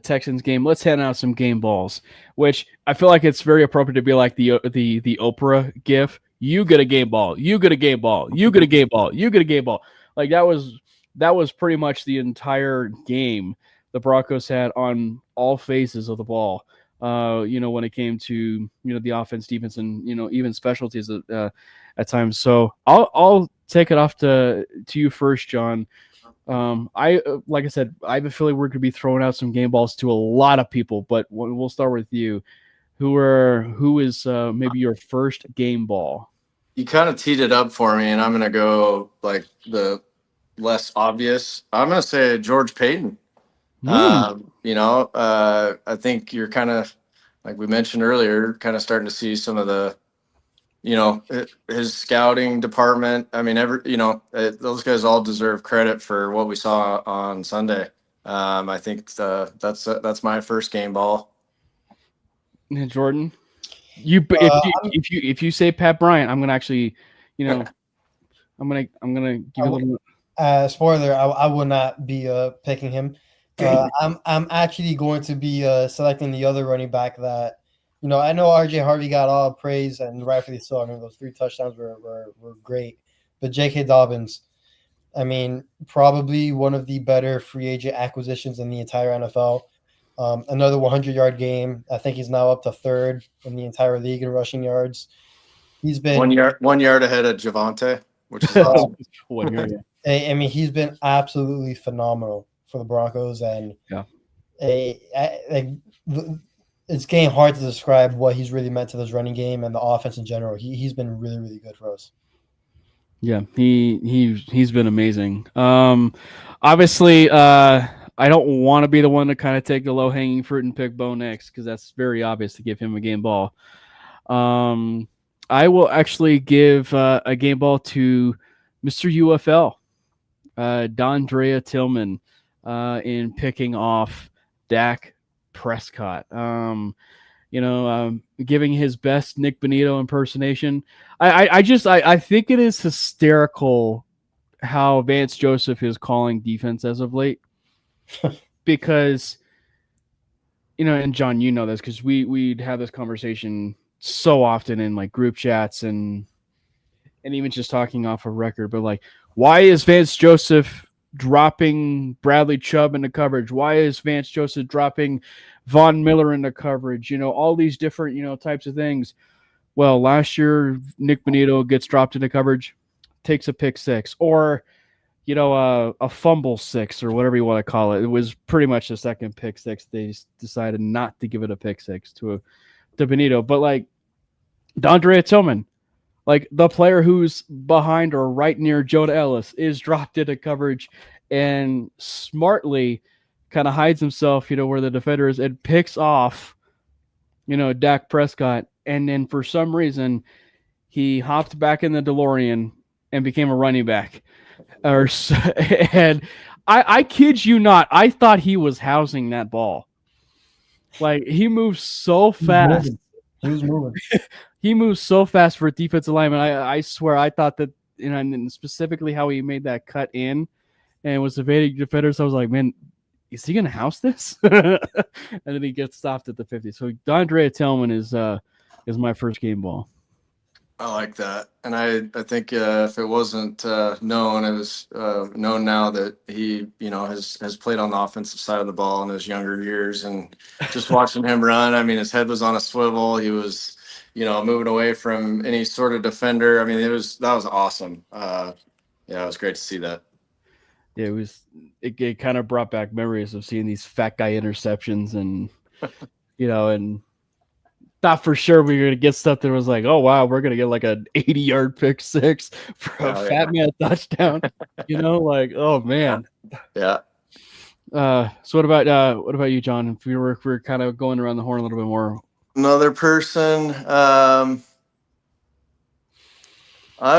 Texans game, let's hand out some game balls, which I feel like it's very appropriate to be like the Oprah gif. You get a game ball. You get a game ball. You get a game ball. You get a game ball. Like that was pretty much the entire game the Broncos had on all phases of the ball. When it came to the offense, defense, and even specialties at times. So I'll take it off to you first, John. Like I said, I have a feeling we're going to be throwing out some game balls to a lot of people, but we'll start with you. Who is maybe your first game ball? You kind of teed it up for me, and I'm going to go like the less obvious. I'm going to say George Payton. I think you're kind of, like we mentioned earlier, kind of starting to see some of the, his scouting department. I mean, those guys all deserve credit for what we saw on Sunday. I think that's my first game ball. Jordan, if you say Pat Bryant, I'm gonna actually, I'm gonna give you a little. Spoiler: I will not be picking him. I'm actually going to be selecting the other running back that, I know RJ Harvey got all praise, and rightfully so. I mean, those 3 touchdowns were great. But J.K. Dobbins, I mean, probably one of the better free agent acquisitions in the entire NFL. Another 100-yard game. I think he's now up to 3rd in the entire league in rushing yards. He's been 1 yard ahead of Javonte, which is awesome. 1 yard. I mean, he's been absolutely phenomenal for the Broncos, and it's getting hard to describe what he's really meant to this running game and the offense in general. He's been really, really good for us. Yeah, he's been amazing. Obviously, I don't want to be the one to kind of take the low-hanging fruit and pick Bo Nix because that's very obvious to give him a game ball. I will actually give a game ball to Mr. UFL, Dondrea Tillman, in picking off Dak Prescott. Giving his best Nick Bonito impersonation. I think it is hysterical how Vance Joseph is calling defense as of late. Because, and John, you know this because we'd have this conversation so often in like group chats and even just talking off of record. But like, why is Vance Joseph dropping Bradley Chubb into coverage? Why is Vance Joseph dropping Von Miller into coverage? All these different, types of things. Well, last year, Nick Bonito gets dropped into coverage, takes a pick 6, or, a fumble 6 or whatever you want to call it. It was pretty much the second pick 6. They decided not to give it a pick 6 to Bonito. But like Dondrea Tillman, like the player who's behind or right near Jonah Ellis, is dropped into coverage and smartly kind of hides himself, where the defender is, and picks off, Dak Prescott. And then for some reason, he hopped back in the DeLorean and became a running back. And I kid you not, I thought he was housing that ball. Like, he moves so fast. He was moving. He moves so fast for a defensive lineman. I swear, I thought that, and specifically how he made that cut in and was evading defenders. I was like, man, is he going to house this? And then he gets stopped at the 50. So Dondrea Tillman is my first game ball. I like that, and I think if it wasn't known, it was known now that he has played on the offensive side of the ball in his younger years, and just watching him run, I mean, his head was on a swivel. He was moving away from any sort of defender. I mean, that was awesome. Yeah, it was great to see that. Yeah, it kind of brought back memories of seeing these fat guy interceptions, and and thought for sure we were going to get stuff that was like, oh, wow, we're going to get like an 80-yard pick six for a fat man touchdown. Like, oh, man. Yeah. So what about you, John? If we're kind of going around the horn a little bit more. Another person, I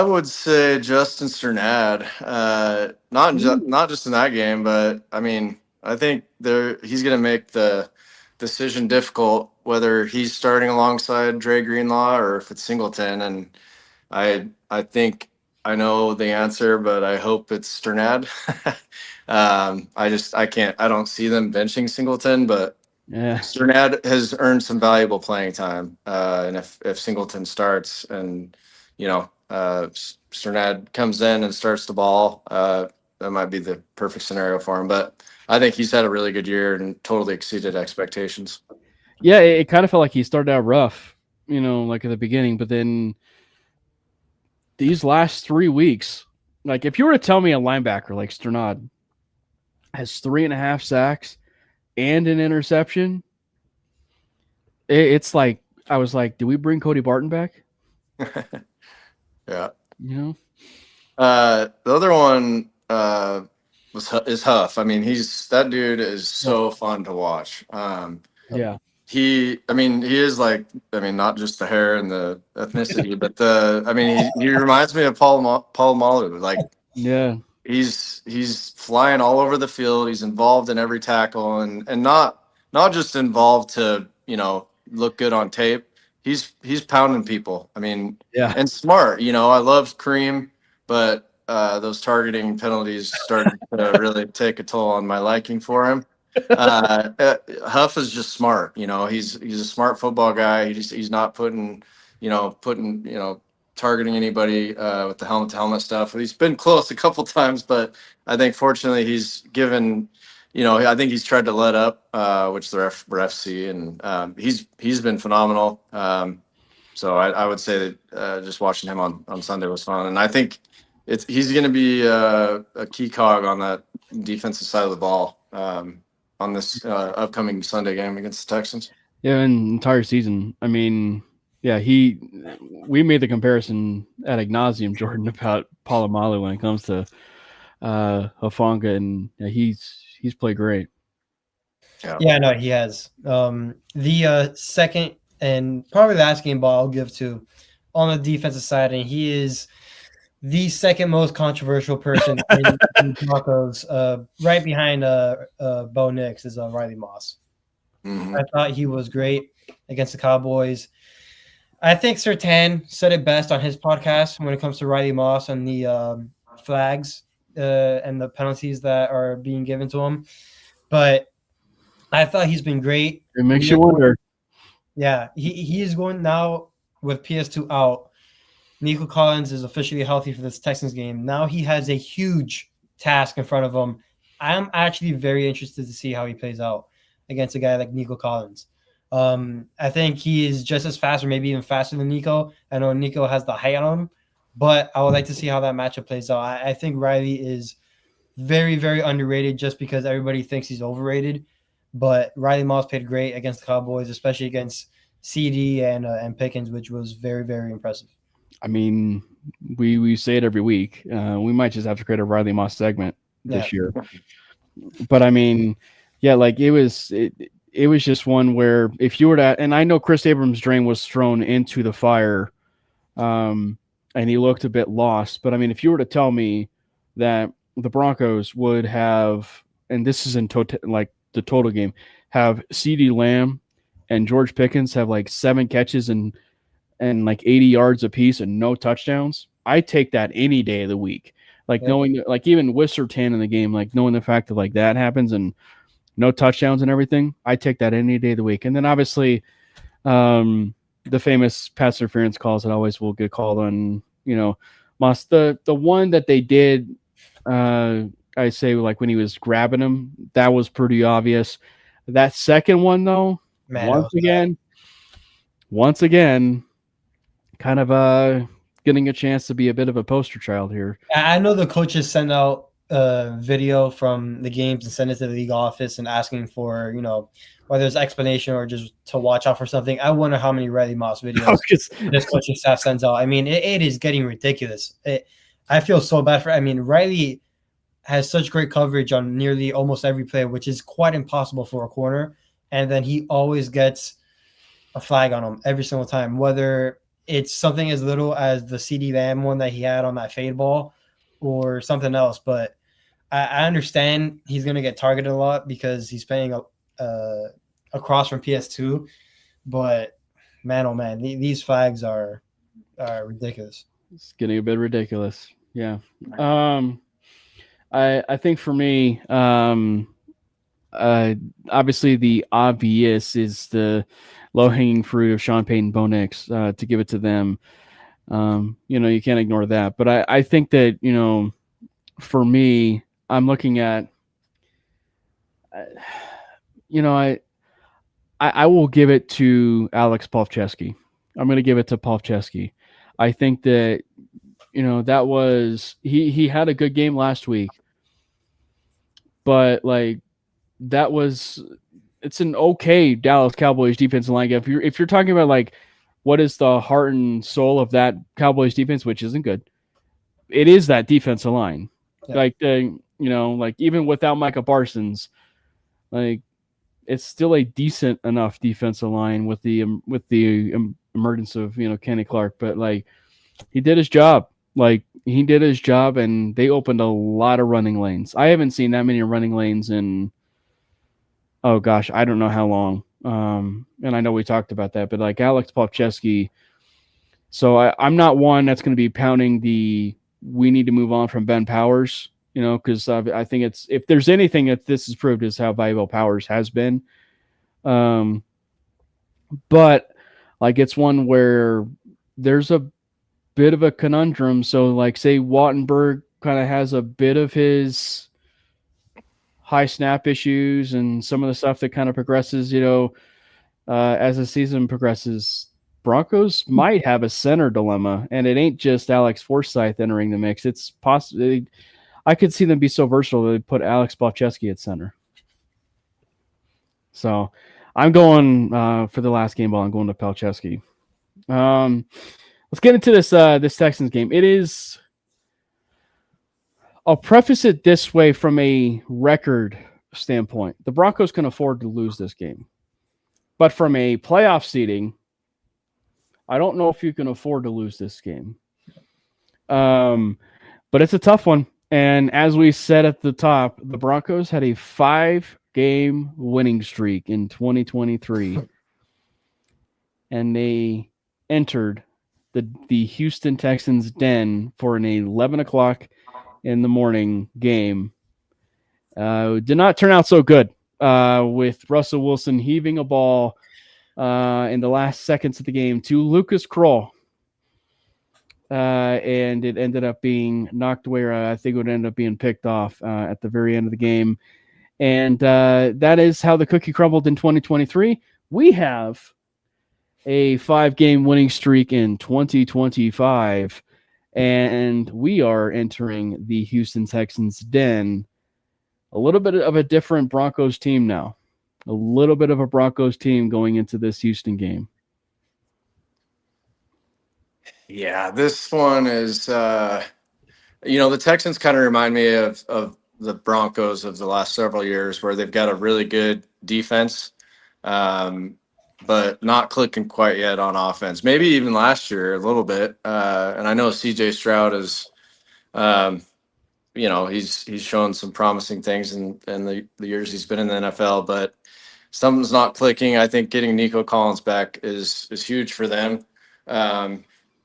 would say Justin Cernad. Not just in that game, but I mean, I think he's going to make the decision difficult whether he's starting alongside Dre Greenlaw or if it's Singleton. And I think I know the answer, but I hope it's Sternad. I don't see them benching Singleton, but yeah, Sternad has earned some valuable playing time. And if Singleton starts and, Sternad comes in and starts the ball, that might be the perfect scenario for him. But I think he's had a really good year and totally exceeded expectations. Yeah, it kind of felt like he started out rough, like at the beginning, but then these last 3 weeks, like if you were to tell me a linebacker like Sternad has 3.5 sacks and an interception, it's like, I was like, do we bring Cody Barton back? Yeah. The other one is Huff. I mean, that dude is so fun to watch. Yeah. He is like, not just the hair and the ethnicity, but he reminds me of Paul Malu. Like, yeah, he's flying all over the field. He's involved in every tackle, and not just involved to look good on tape. He's pounding people. I mean, yeah, and smart. I love Kareem, but those targeting penalties started to really take a toll on my liking for him. Huff is just smart. He's a smart football guy. He's not putting targeting anybody with the helmet to helmet stuff. He's been close a couple times, but I think fortunately he's given. I think he's tried to let up, which the refs see, and he's been phenomenal. So I would say that just watching him on Sunday was fun, and I think he's going to be a key cog on that defensive side of the ball on this upcoming Sunday game against the Texans. Yeah, an entire season. I mean, yeah, we made the comparison ad nauseum, Jordan, about Polamalu when it comes to Hufanga, and he's played great. Yeah, no, he has. The second and probably last game ball I'll give to on the defensive side, and he is the second most controversial person in the Broncos, right behind Bo Nix, is Riley Moss. Mm-hmm. I thought he was great against the Cowboys. I think Surtain said it best on his podcast when it comes to Riley Moss and the flags and the penalties that are being given to him. But I thought he's been great. It makes you wonder. Yeah, he is going now with PS2 out. Nico Collins is officially healthy for this Texans game. Now he has a huge task in front of him. I'm actually very interested to see how he plays out against a guy like Nico Collins. I think he is just as fast or maybe even faster than Nico. I know Nico has the height on him, but I would like to see how that matchup plays out. I think Riley is very, very underrated just because everybody thinks he's overrated. But Riley Moss played great against the Cowboys, especially against CD and Pickens, which was very, very impressive. I mean, we say it every week. We might just have to create a Riley Moss segment this year. But I mean, Yeah, like it was just one where if you were to, and I know Chris Abrams' drain was thrown into the fire, and he looked a bit lost. But I mean, if you were to tell me that the Broncos would have, and this is in like the total game, have CeeDee Lamb and George Pickens have like 7 catches and like 80 yards apiece and no touchdowns, I take that any day of the week. Like knowing, like even with Surtain in the game, like knowing the fact that like that happens and no touchdowns and everything, I take that any day of the week. And then obviously, the famous pass interference calls that always will get called on, Moss. The one that they did, I say like when he was grabbing him, that was pretty obvious. That second one though, Man, once again, kind of getting a chance to be a bit of a poster child here. I know the coaches send out video from the games and send it to the league office and asking for, whether it's explanation or just to watch out for something. I wonder how many Riley Moss videos this coaching staff sends out. I mean, it is getting ridiculous. I feel so bad Riley has such great coverage on nearly almost every play, which is quite impossible for a corner. And then he always gets a flag on him every single time, whether it's something as little as the CeeDee Lamb one that he had on that fade ball or something else. But I understand he's going to get targeted a lot because he's playing across from PS2. But, man, oh, man, these flags are ridiculous. It's getting a bit ridiculous. Yeah. I think for me, obviously the obvious is the low-hanging fruit of Sean Payton, Bo Nix, to give it to them. You can't ignore that. But I think that, for me, I'm looking at, I will give it to Alex Pavlovsky. I'm going to give it to Pavlovsky. I think that, that was, he had a good game last week, but like it's an okay Dallas Cowboys defensive line. If you're talking about like what is the heart and soul of that Cowboys defense, which isn't good, it is that defensive line. Yeah. Like like even without Micah Parsons, like it's still a decent enough defensive line with the emergence of Kenny Clark, but like he did his job. Like he did his job, and they opened a lot of running lanes. I haven't seen that many running lanes in, oh gosh, I don't know how long. And I know we talked about that, but like Alex Pavlovsky. So I'm not one that's going to be pounding we need to move on from Ben Powers, because I think it's, if there's anything that this has proved is how valuable Powers has been. But like it's one where there's a bit of a conundrum. So like say Wattenberg kind of has a bit of his high snap issues and some of the stuff that kind of progresses, as the season progresses. Broncos might have a center dilemma, and it ain't just Alex Forsyth entering the mix. It's possible. I could see them be so versatile that they put Alex Pavlovsky at center. So I'm going for the last game ball. I'm going to Pavlovsky. Let's get into this Texans game. It is. I'll preface it this way from a record standpoint. The Broncos can afford to lose this game. But from a playoff seeding, I don't know if you can afford to lose this game. But it's a tough one. And as we said at the top, the Broncos had a 5-game winning streak in 2023. And they entered the Houston Texans den for an 11 o'clock in the morning game. Did not turn out so good, with Russell Wilson heaving a ball in the last seconds of the game to Lucas Kroll. And it ended up being knocked away, or I think it would end up being picked off at the very end of the game. And that is how the cookie crumbled in 2023. We have a 5-game winning streak in 2025, and we are entering the Houston Texans den. A little bit of a different Broncos team now. A little bit of a Broncos team going into this Houston game. Yeah, this one is, the Texans kind of remind me of the Broncos of the last several years, where they've got a really good defense, but not clicking quite yet on offense. Maybe even last year a little bit. And I know CJ Stroud is, he's shown some promising things in the years he's been in the NFL, but something's not clicking. I think getting Nico Collins back is huge for them.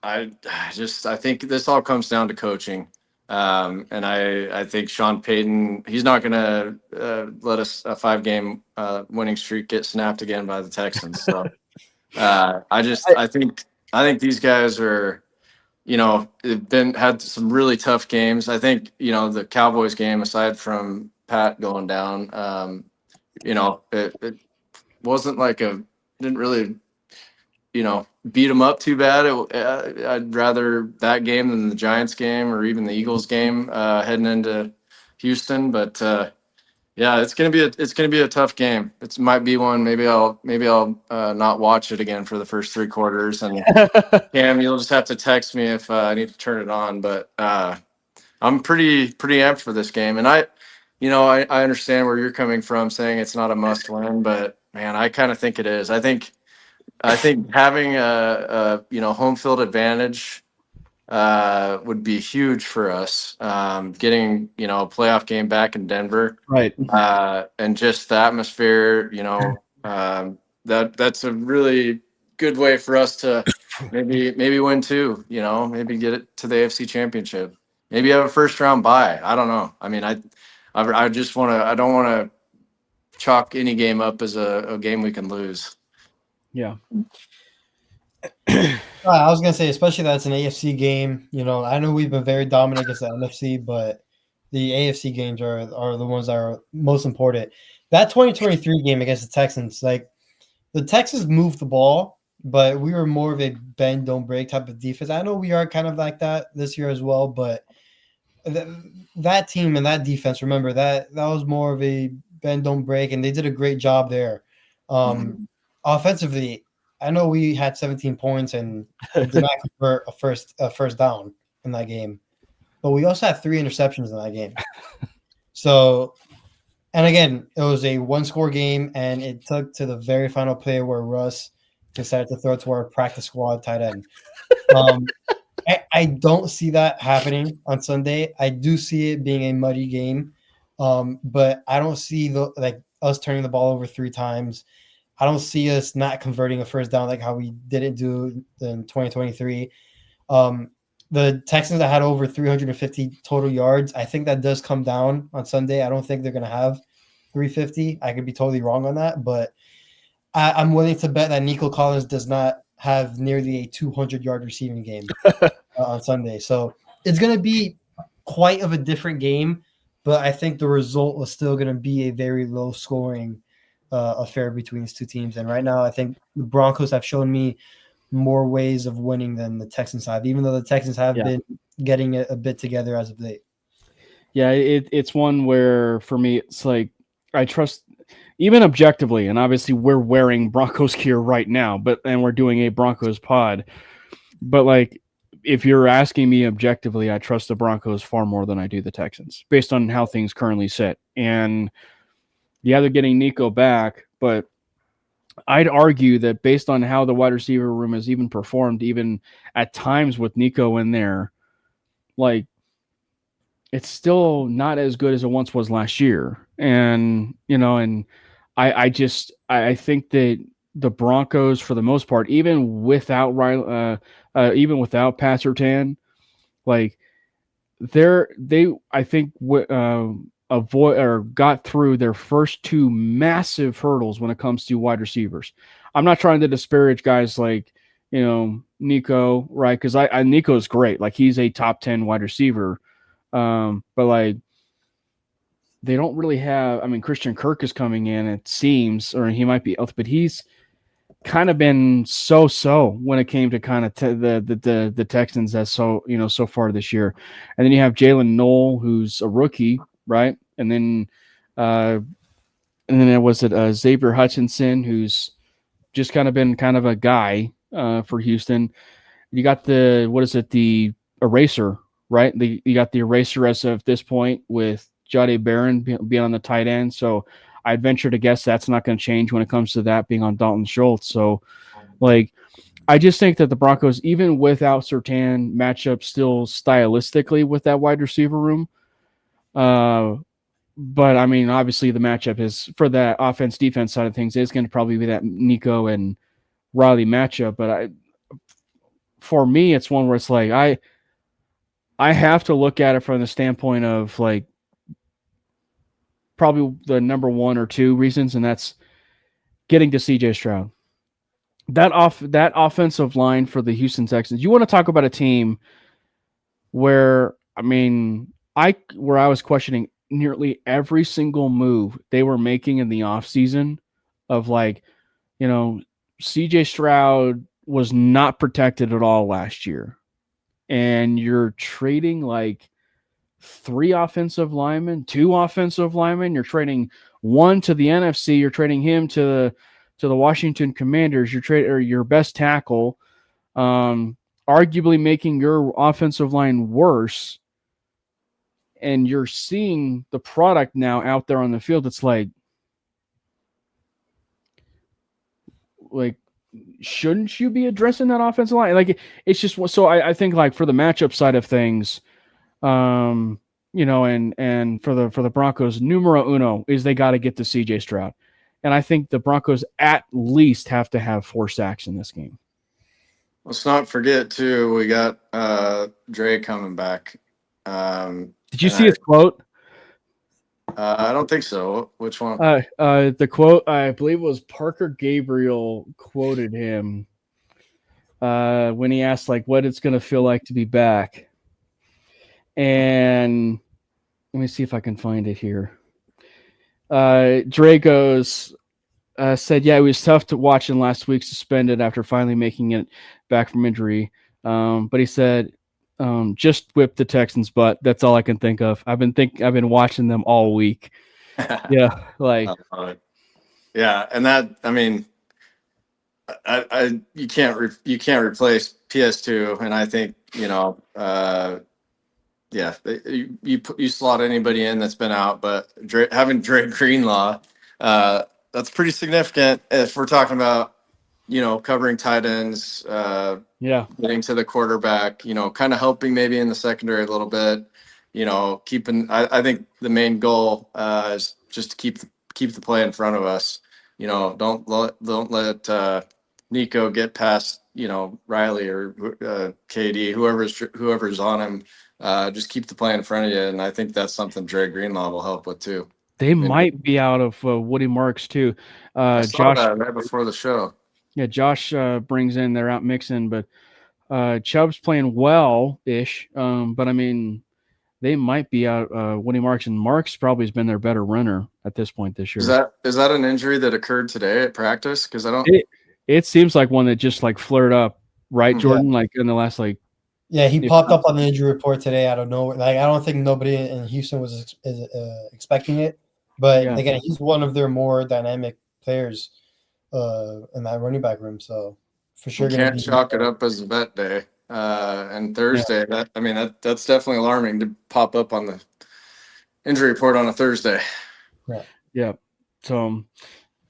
I think this all comes down to coaching. And I think Sean Payton, he's not going to let us a 5-game winning streak get snapped again by the Texans. So I think these guys are, they've had some really tough games. I think, the Cowboys game, aside from Pat going down, it wasn't like didn't really, beat them up too bad. I'd rather that game than the Giants game or even the Eagles game heading into Houston. But it's gonna be a tough game. It might be one. Maybe I'll not watch it again for the first 3 quarters. And Cam, you'll just have to text me if I need to turn it on. But I'm pretty amped for this game. And I understand where you're coming from, saying it's not a must win, but man, I kind of think it is. I think having a home field advantage would be huge for us. Getting a playoff game back in Denver, right? And just the atmosphere, that's a really good way for us to maybe win too. Maybe get it to the AFC Championship. Maybe have a first round bye. I don't know. I mean, I don't want to chalk any game up as a game we can lose. Yeah. I was gonna say, especially that's an AFC game. I know we've been very dominant against the NFC, but the AFC games are the ones that are most important. That 2023 game against the Texans, like the Texans moved the ball, but we were more of a bend don't break type of defense. I know we are kind of like that this year as well, but that team and that defense, remember that was more of a bend don't break, and they did a great job there. Offensively, I know we had 17 points and did not convert a first down in that game, but we also had 3 interceptions in that game. So, and again, it was a 1-score game, and it took to the very final play where Russ decided to throw to our practice squad tight end. I don't see that happening on Sunday. I do see it being a muddy game, but I don't see us turning the ball over 3 times. I don't see us not converting a first down like how we didn't do in 2023. The Texans that had over 350 total yards, I think that does come down on Sunday. I don't think they're going to have 350. I could be totally wrong on that, but I'm willing to bet that Nico Collins does not have nearly a 200-yard receiving game on Sunday. So it's going to be quite of a different game, but I think the result is still going to be a very low-scoring affair between these 2 teams. And right now, I think the Broncos have shown me more ways of winning than the Texans have, even though the Texans have been getting it a bit together as of late. Yeah, it's one where for me, it's like I trust even objectively, and obviously we're wearing Broncos gear right now, and we're doing a Broncos pod. But like, if you're asking me objectively, I trust the Broncos far more than I do the Texans, based on how things currently sit. And yeah, they're getting Nico back, but I'd argue that based on how the wide receiver room has even performed, even at times with Nico in there, like it's still not as good as it once was last year. And, and I think that the Broncos, for the most part, even without Pat Surtain, like I think avoid or got through their first 2 massive hurdles when it comes to wide receivers. I'm not trying to disparage guys like, Nico, right? Because Nico's great. Like he's a top 10 wide receiver. But like they don't really have, Christian Kirk is coming in, it seems, or he might be, but he's kind of been so when it came to kind of the Texans as so far this year. And then you have Jalen Noel, who's a rookie, right? And then it was Xavier Hutchinson, who's just kind of been kind of a guy for Houston. You got the eraser, right? You got the eraser as of this point with Jade Barron being on the tight end. So I'd venture to guess that's not going to change when it comes to that being on Dalton Schultz. So, like, I just think that the Broncos, even without Surtain, match up still stylistically with that wide receiver room. But I mean, obviously the matchup is for that offense defense side of things is going to probably be that Nico and Riley matchup. But for me, it's one where it's like I have to look at it from the standpoint of like probably the number 1 or 2 reasons, and that's getting to CJ Stroud. That offensive line for the Houston Texans. You want to talk about a team where I was questioning nearly every single move they were making in the offseason of like, CJ Stroud was not protected at all last year. And you're trading like 3 offensive linemen, 2 offensive linemen. You're trading one to the NFC. You're trading him to the Washington Commanders. You're your best tackle, arguably making your offensive line worse. And you're seeing the product now out there on the field. It's like, shouldn't you be addressing that offensive line? Like, it's just so I think like for the matchup side of things, and for the Broncos, numero uno is they got to get to CJ Stroud. And I think the Broncos at least have to have 4 sacks in this game. Let's not forget too, we got Dre coming back. Did you see his quote? I don't think so. Which one? The quote, I believe, was Parker Gabriel quoted him when he asked like what it's going to feel like to be back. And let me see if I can find it here. Dragos said, yeah, it was tough to watch in last week suspended after finally making it back from injury. But he said, just whip the Texans' butt. That's all I can think of. I've been watching them all week. Yeah, like yeah, and that I mean, you can't replace PS2, and I think you slot anybody in that's been out, but having Dre Greenlaw, that's pretty significant if we're talking about covering tight ends, getting to the quarterback, kind of helping maybe in the secondary a little bit, keeping. I think the main goal is just to keep the play in front of us. Don't let Nico get past Riley or KD, whoever's on him. Just keep the play in front of you, and I think that's something Dre Greenlaw will help with too. They might be out of Woody Marks too. I saw Josh that right before the show. Yeah, Josh brings in, they're out mixing, but Chubb's playing well-ish. But I mean, they might be out Woody Marks, and Marks probably has been their better runner at this point this year. Is that an injury that occurred today at practice? Because I don't. It seems like one that just like flared up, right, Jordan? Yeah. Like in the last Yeah, he popped up on the injury report today out of nowhere. Like I don't think nobody in Houston was expecting it, but again, he's one of their more dynamic players in that running back room. So for sure, you can't chalk it up as a vet day. And Thursday, that's definitely alarming to pop up on the injury report on a Thursday. Yeah. So,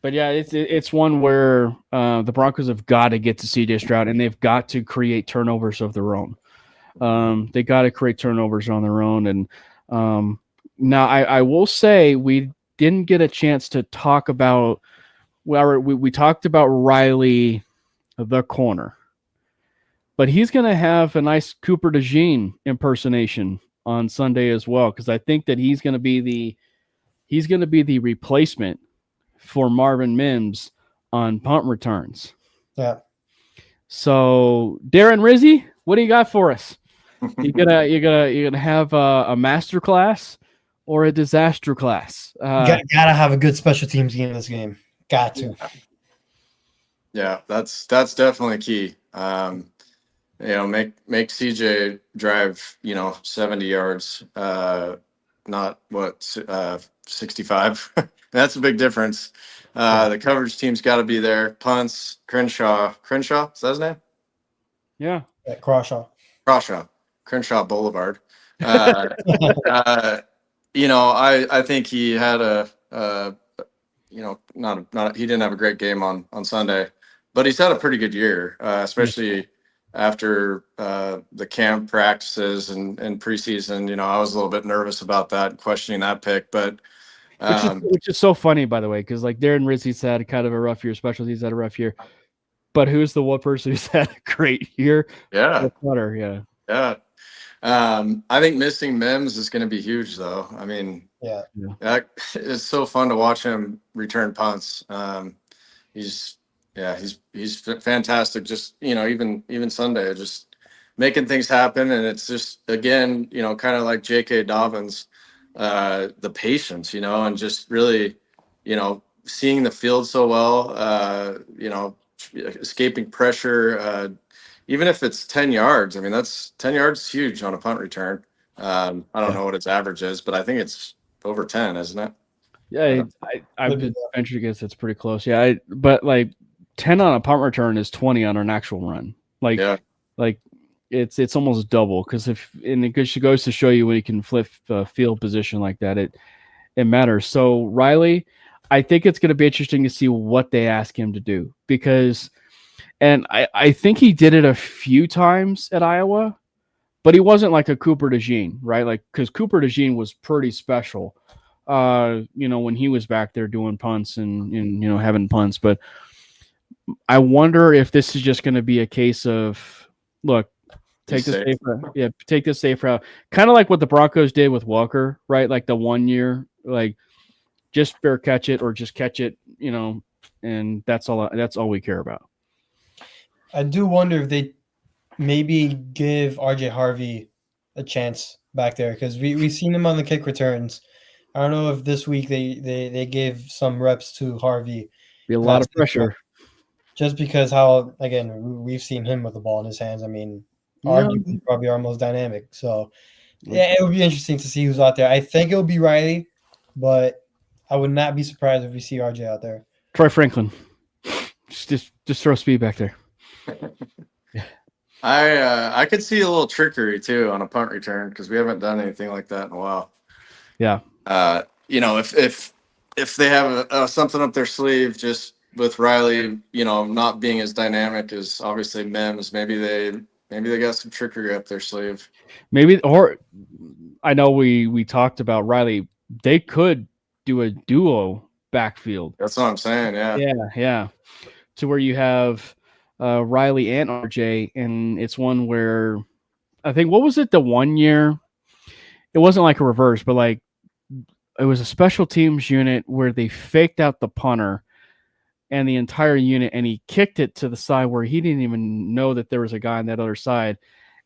but yeah, it's one where the Broncos have got to get to CJ Stroud, and they've got to create turnovers of their own. They got to create turnovers on their own. And now I will say we didn't get a chance to talk about. Well, we talked about Riley, the corner, but he's going to have a nice Cooper DeJean impersonation on Sunday as well, because I think that he's going to be the replacement for Marvin Mims on punt returns. Yeah. So Darren Rizzi, what do you got for us? You gonna have a master class or a disaster class? Gotta have a good special teams game in this game. Got to. Yeah, that's definitely key. Make CJ drive, 70 yards, not 65. That's a big difference. The coverage team's got to be there. Punts, Crenshaw, is that his name? Yeah. Crawshaw. Crenshaw Boulevard. I think he had not he didn't have a great game on Sunday, but he's had a pretty good year, especially after the camp practices and preseason. I was a little bit nervous about that, questioning that pick, but which is so funny, by the way, because like Darren Rizzi's had kind of a rough year, specialties had a rough year, but who's the one person who's had a great year? yeah, Clutter, yeah. I think missing Mims is going to be huge, though. I mean, it's so fun to watch him return punts. He's fantastic. Just even Sunday, just making things happen, and it's just again, kind of like J.K. Dobbins, the patience, and just really, seeing the field so well, escaping pressure. Even if it's 10 yards, I mean, that's 10 yards is huge on a punt return. I don't know what its average is, but I think it's over 10, isn't it? Yeah, I would venture to guess it's pretty close. Yeah, but like 10 on a punt return is 20 on an actual run. Like it's almost double, because it goes to show you when you can flip field position like that, it matters. So Riley, I think it's going to be interesting to see what they ask him to do, because. And I think he did it a few times at Iowa, but he wasn't like a Cooper DeJean, right? Like, because Cooper DeJean was pretty special, when he was back there doing punts and having punts. But I wonder if this is just going to be a case of, look, take the safe route. Kind of like what the Broncos did with Walker, right? Like the 1 year, like just fair catch it or just catch it, and that's all we care about. I do wonder if they maybe give RJ Harvey a chance back there, because we've seen him on the kick returns. I don't know if this week they gave some reps to Harvey. Be a lot of pressure. Just because how, again, we've seen him with the ball in his hands. I mean, arguably probably our most dynamic. So, yeah, it would be interesting to see who's out there. I think it will be Riley, but I would not be surprised if we see RJ out there. Troy Franklin. Just throw speed back there. I could see a little trickery too on a punt return, because we haven't done anything like that in a while. Yeah. If they have something up their sleeve, just with Riley, not being as dynamic as obviously Mims, maybe they got some trickery up their sleeve. Maybe, or I know we talked about Riley. They could do a duo backfield. That's what I'm saying. Yeah. To where you have Riley and RJ, and it's one where I think, what was it, the 1 year? It wasn't like a reverse, but like it was a special teams unit where they faked out the punter and the entire unit, and he kicked it to the side where he didn't even know that there was a guy on that other side,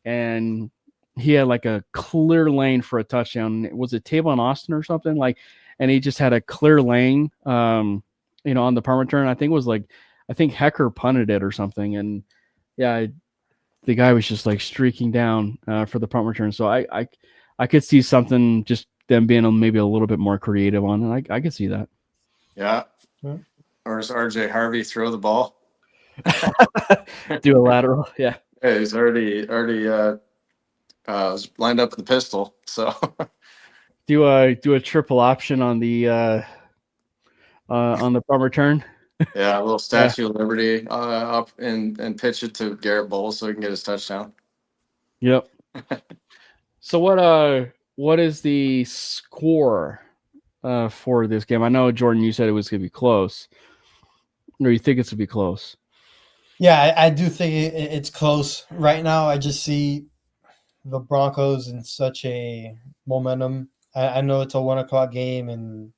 and he had like a clear lane for a touchdown. Was it Tavon Austin or something, like? And he just had a clear lane, on the punt return. I think Hecker punted it or something, and the guy was just like streaking down for the punt return. So I could see something, just them being maybe a little bit more creative on it. I could see that. Yeah. Or does RJ Harvey throw the ball? Do a lateral, yeah. Hey, he's already lined up with the pistol. So do a triple option on the punt return. Yeah, a little Statue of Liberty up and pitch it to Garrett Bowles so he can get his touchdown. Yep. So what is the score for this game? I know, Jordan, you said it was going to be close, or you think it's going to be close. Yeah, I do think it's close right now. I just see the Broncos in such a momentum. I know it's a 1 o'clock game, and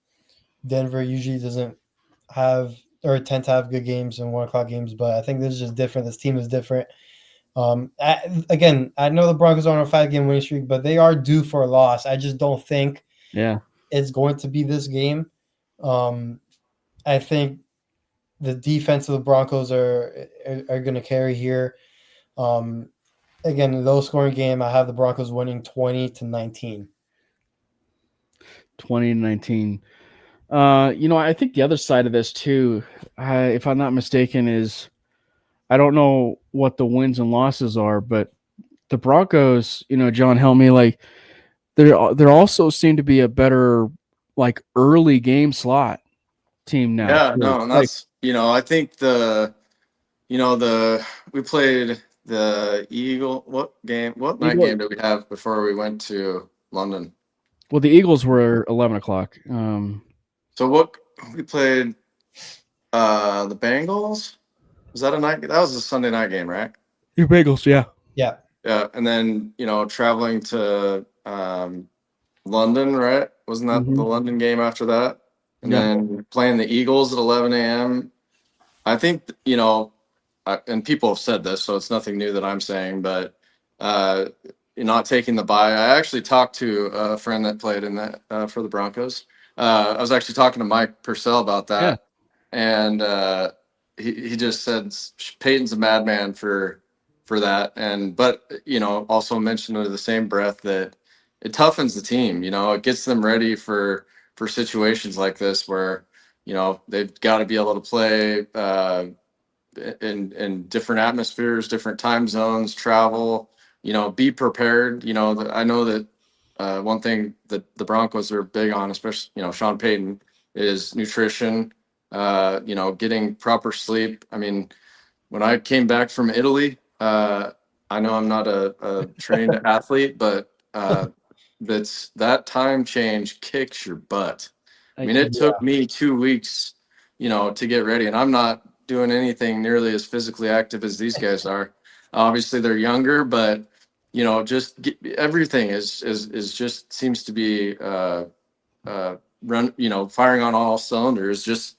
Denver usually doesn't have or tend to have good games and 1 o'clock games, but I think this is just different. This team is different. Again, I know the Broncos are on a 5-game winning streak, but they are due for a loss. I just don't think it's going to be this game. I think the defense of the Broncos are going to carry here. Again, low scoring game. I have the Broncos winning 20-19. 20-19. I think the other side of this too, if I'm not mistaken, is I don't know what the wins and losses are, but the Broncos, John, help me, like there also seem to be a better like early game slot team now. Yeah, too. no, and Like, that's I think we played the what night Eagle- game did we have before we went to London? well, the Eagles were 11 o'clock. So what we played the Bengals? Was that a night? That was a Sunday night game, right? Your Bagels, yeah. Yeah. Yeah, and then traveling to London, right? Wasn't that the Mhm. London game after that? And Yeah. then playing the Eagles at 11 a.m. I think and people have said this, so it's nothing new that I'm saying, but you're not taking the bye. I actually talked to a friend that played in that for the Broncos. I was actually talking to Mike Purcell about that, and he just said Peyton's a madman for that, but also mentioned under the same breath that it toughens the team. It gets them ready for situations like this where they've got to be able to play in different atmospheres, different time zones, travel. Be prepared. I know that one thing that the Broncos are big on, especially Sean Payton, is nutrition. Getting proper sleep. I mean, when I came back from Italy, I know I'm not a trained athlete, but that time change kicks your butt. I mean, it took me 2 weeks, to get ready, and I'm not doing anything nearly as physically active as these guys are. Obviously, they're younger, but just everything is just seems to be firing on all cylinders. Just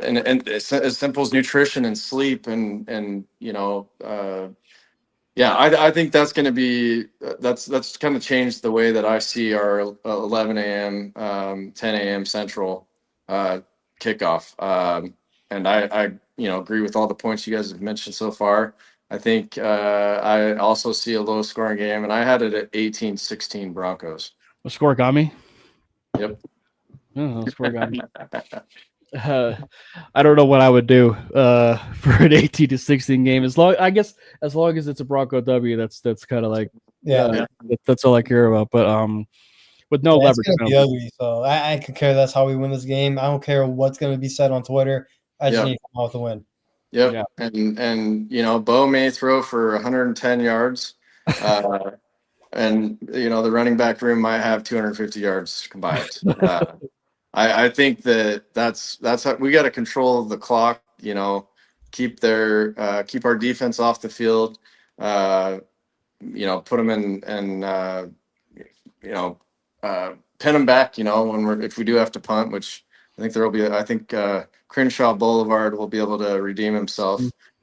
and it's as simple as nutrition and sleep and yeah, I think that's going to be that's kind of changed the way that I see our 11 a.m. 10 a.m. Central kickoff. And I agree with all the points you guys have mentioned so far. I think I also see a low scoring game, and I had it at 18-16 Broncos. The score got me. Yep. Oh, the score got me. I don't know what I would do for an 18-16 game. As long as it's a Bronco W, that's kind of like that's all I care about. But with no It's leverage, gonna be ugly. So I could care less how we win this game. I don't care what's gonna be said on Twitter. I just need to come out the win. Yep. Yeah. And Bo may throw for 110 yards. And the running back room might have 250 yards combined. I think that's how we got to control the clock. Keep our defense off the field. Put them in and pin them back. If we do have to punt, which I think there will be. I think Crenshaw Boulevard will be able to redeem himself.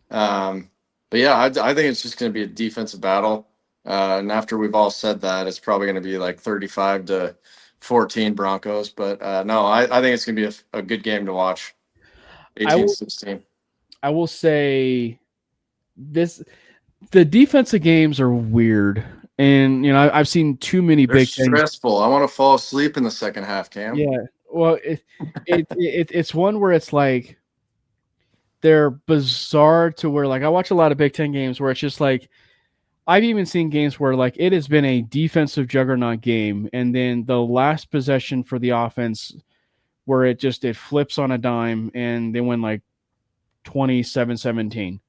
But yeah, I think it's just going to be a defensive battle. And after we've all said that, it's probably going to be like 35-14 Broncos. But no, I think it's going to be a good game to watch. 18-16. I will say the defensive games are weird. And I've seen too many They're big stressful. I want to fall asleep in the second half, Cam. Yeah. Well, it's one where it's like they're bizarre to where like I watch a lot of Big Ten games where it's just like I've even seen games where like it has been a defensive juggernaut game, and then the last possession for the offense where it flips on a dime and they win like 27-17.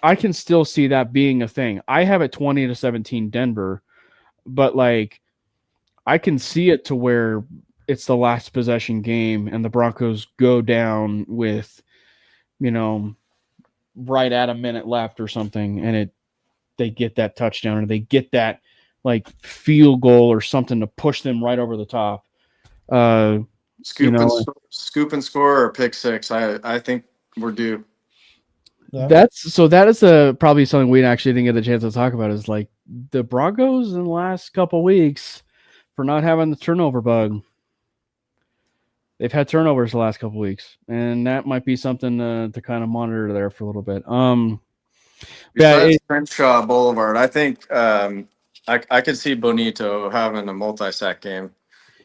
I can still see that being a thing. I have it 20-17 Denver, but like I can see it to where it's the last possession game and the Broncos go down with, right at a minute left or something, and they get that touchdown or they get that like field goal or something to push them right over the top. Scoop and score or pick six. I think we're due. Yeah. That is probably something we actually didn't get the chance to talk about is like the Broncos in the last couple weeks for not having the turnover bug. They've had turnovers the last couple weeks, and that might be something to kind of monitor there for a little bit. Besides Crenshaw Boulevard, I think I could see Bonito having a multi-sack game.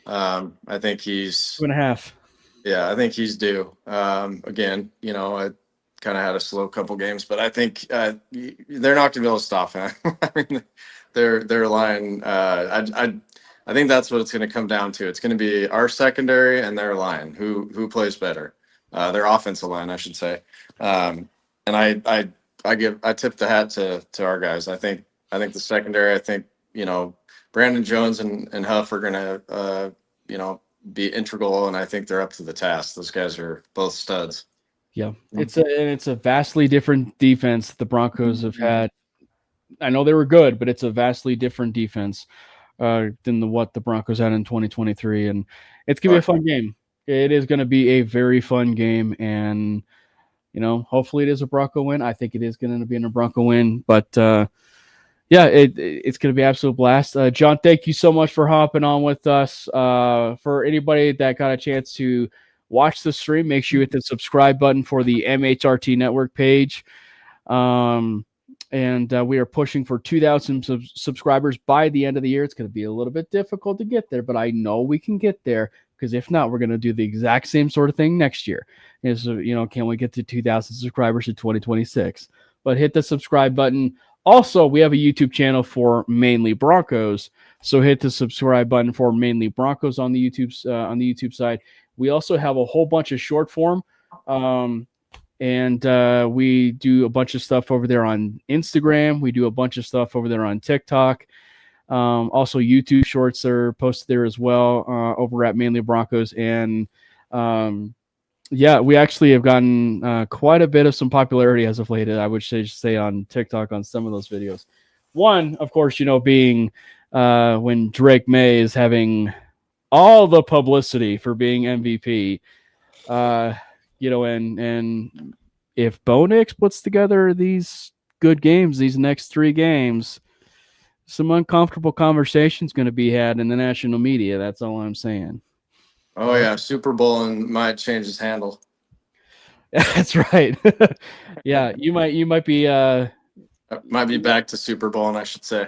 I think he's 2.5. Yeah, I think he's due. Again, I kind of had a slow couple games, but I think they're not going to be able to stop him. I mean, their line. I think that's what it's going to come down to. It's going to be our secondary and their line, who plays better, their offensive line, I should say. And I tip the hat to our guys. I think the secondary. I think Brandon Jones and Huff are going to be integral, and I think they're up to the task. Those guys are both studs. Yeah, it's a vastly different defense the Broncos have had. I know they were good, but it's a vastly different defense than what the Broncos had in 2023, and it's gonna be a fun game. It is gonna be a very fun game, and hopefully it is a Bronco win. I think it is gonna be a Bronco win, but yeah, it's gonna be an absolute blast. John, thank you so much for hopping on with us. For anybody that got a chance to watch the stream, make sure you hit the subscribe button for the MHRT Network page. And we are pushing for 2,000 subscribers by the end of the year. It's going to be a little bit difficult to get there, but I know we can get there, because if not, we're going to do the exact same sort of thing next year. Can we get to 2,000 subscribers in 2026? But hit the subscribe button. Also, we have a YouTube channel for Mainly Broncos, so hit the subscribe button for Mainly Broncos on the YouTube side. We also have a whole bunch of short form. And we do a bunch of stuff over there on Instagram. We do a bunch of stuff over there on TikTok. Also, YouTube shorts are posted there as well over at Mainly Broncos. And yeah, we actually have gotten quite a bit of some popularity as of late, I would say on TikTok on some of those videos. One, of course, being when Drake May is having all the publicity for being MVP. And if Bo Nix puts together these good games, these next 3 games, some uncomfortable conversations going to be had in the national media. That's all I'm saying. Oh yeah, Super Bowl and might change his handle. That's right. Yeah, you might be. Might be back to Super Bowl, and I should say.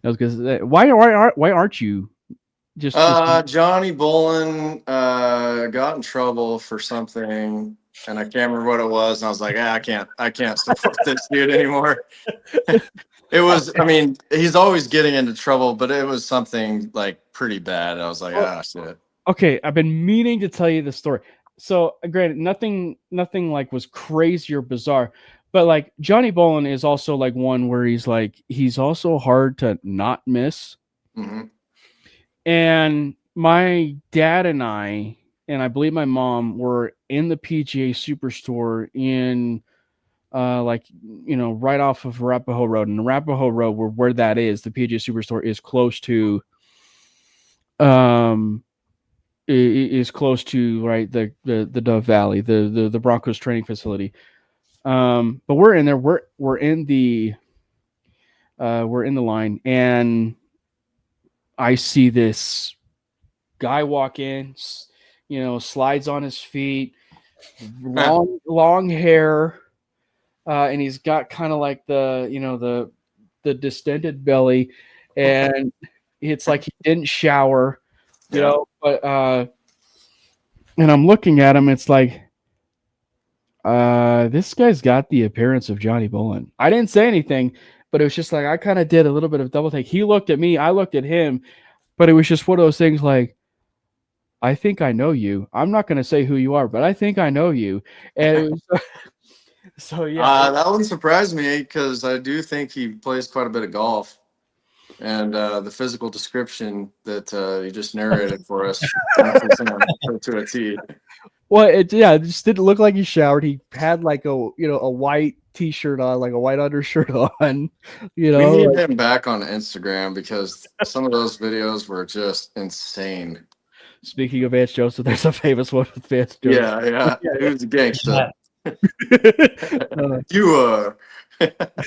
I was going to say, why aren't you? Just Johnny Bolin got in trouble for something, and I can't remember what it was. And I was like, I can't support this dude anymore. It was, I mean, he's always getting into trouble, but it was something like pretty bad. I was like, shit. Okay, I've been meaning to tell you the story. So, granted, nothing like was crazy or bizarre, but like Johnny Bolin is also like one where he's also hard to not miss. Mm-hmm. And my dad and I believe my mom were in the PGA Superstore in right off of Arapahoe Road. And Arapahoe Road, where that is, the PGA Superstore is close to right the Dove Valley, the Broncos training facility. But we're in there. We're in the line, and I see this guy walk in, slides on his feet, long hair, and he's got kind of like the distended belly, and it's like he didn't shower, but and I'm looking at him, it's like this guy's got the appearance of Johnny Bolin. I didn't say anything, but it was just like I kind of did a little bit of double take. He looked at me, I looked at him, but it was just one of those things like, I think I know you. I'm not going to say who you are, but I think I know you. And it was, so yeah. That one surprised me because I do think he plays quite a bit of golf. And the physical description that you just narrated for us to a T. Well, it just didn't look like he showered. He had like a white T-shirt on, like a white undershirt on. We need him back on Instagram because some of those videos were just insane. Speaking of Vance Joseph, there's a famous one with Vance Joseph. Yeah, he was a gangster. You are.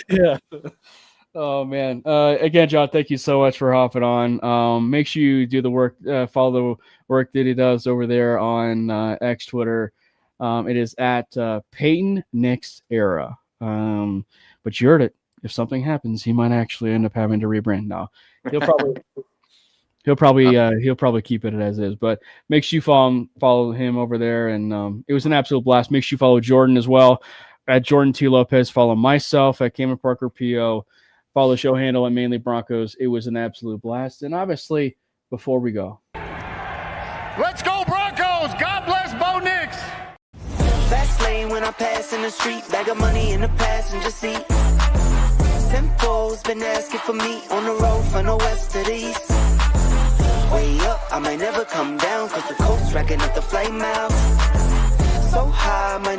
Yeah. Oh man. Again, John, thank you so much for hopping on. Make sure you do the work, follow the work that he does over there on X Twitter. It is at Peyton Nix Era. But you heard it. If something happens, he might actually end up having to rebrand now. He'll probably keep it as is, but make sure you follow him over there. And it was an absolute blast. Make sure you follow Jordan as well at Jordan T. Lopez. Follow myself at Cameron Parker PO. Follow the show handle at Mainly Broncos. It was an absolute blast. And obviously, before we go. Let's go Broncos! God bless Bo Nix! Fast lane when I pass in the street, bag of money in the passenger seat. Simcoe's been asking for me on the road from the west to the east. Way up, I might never come down, cause the coast's racking up the flame out.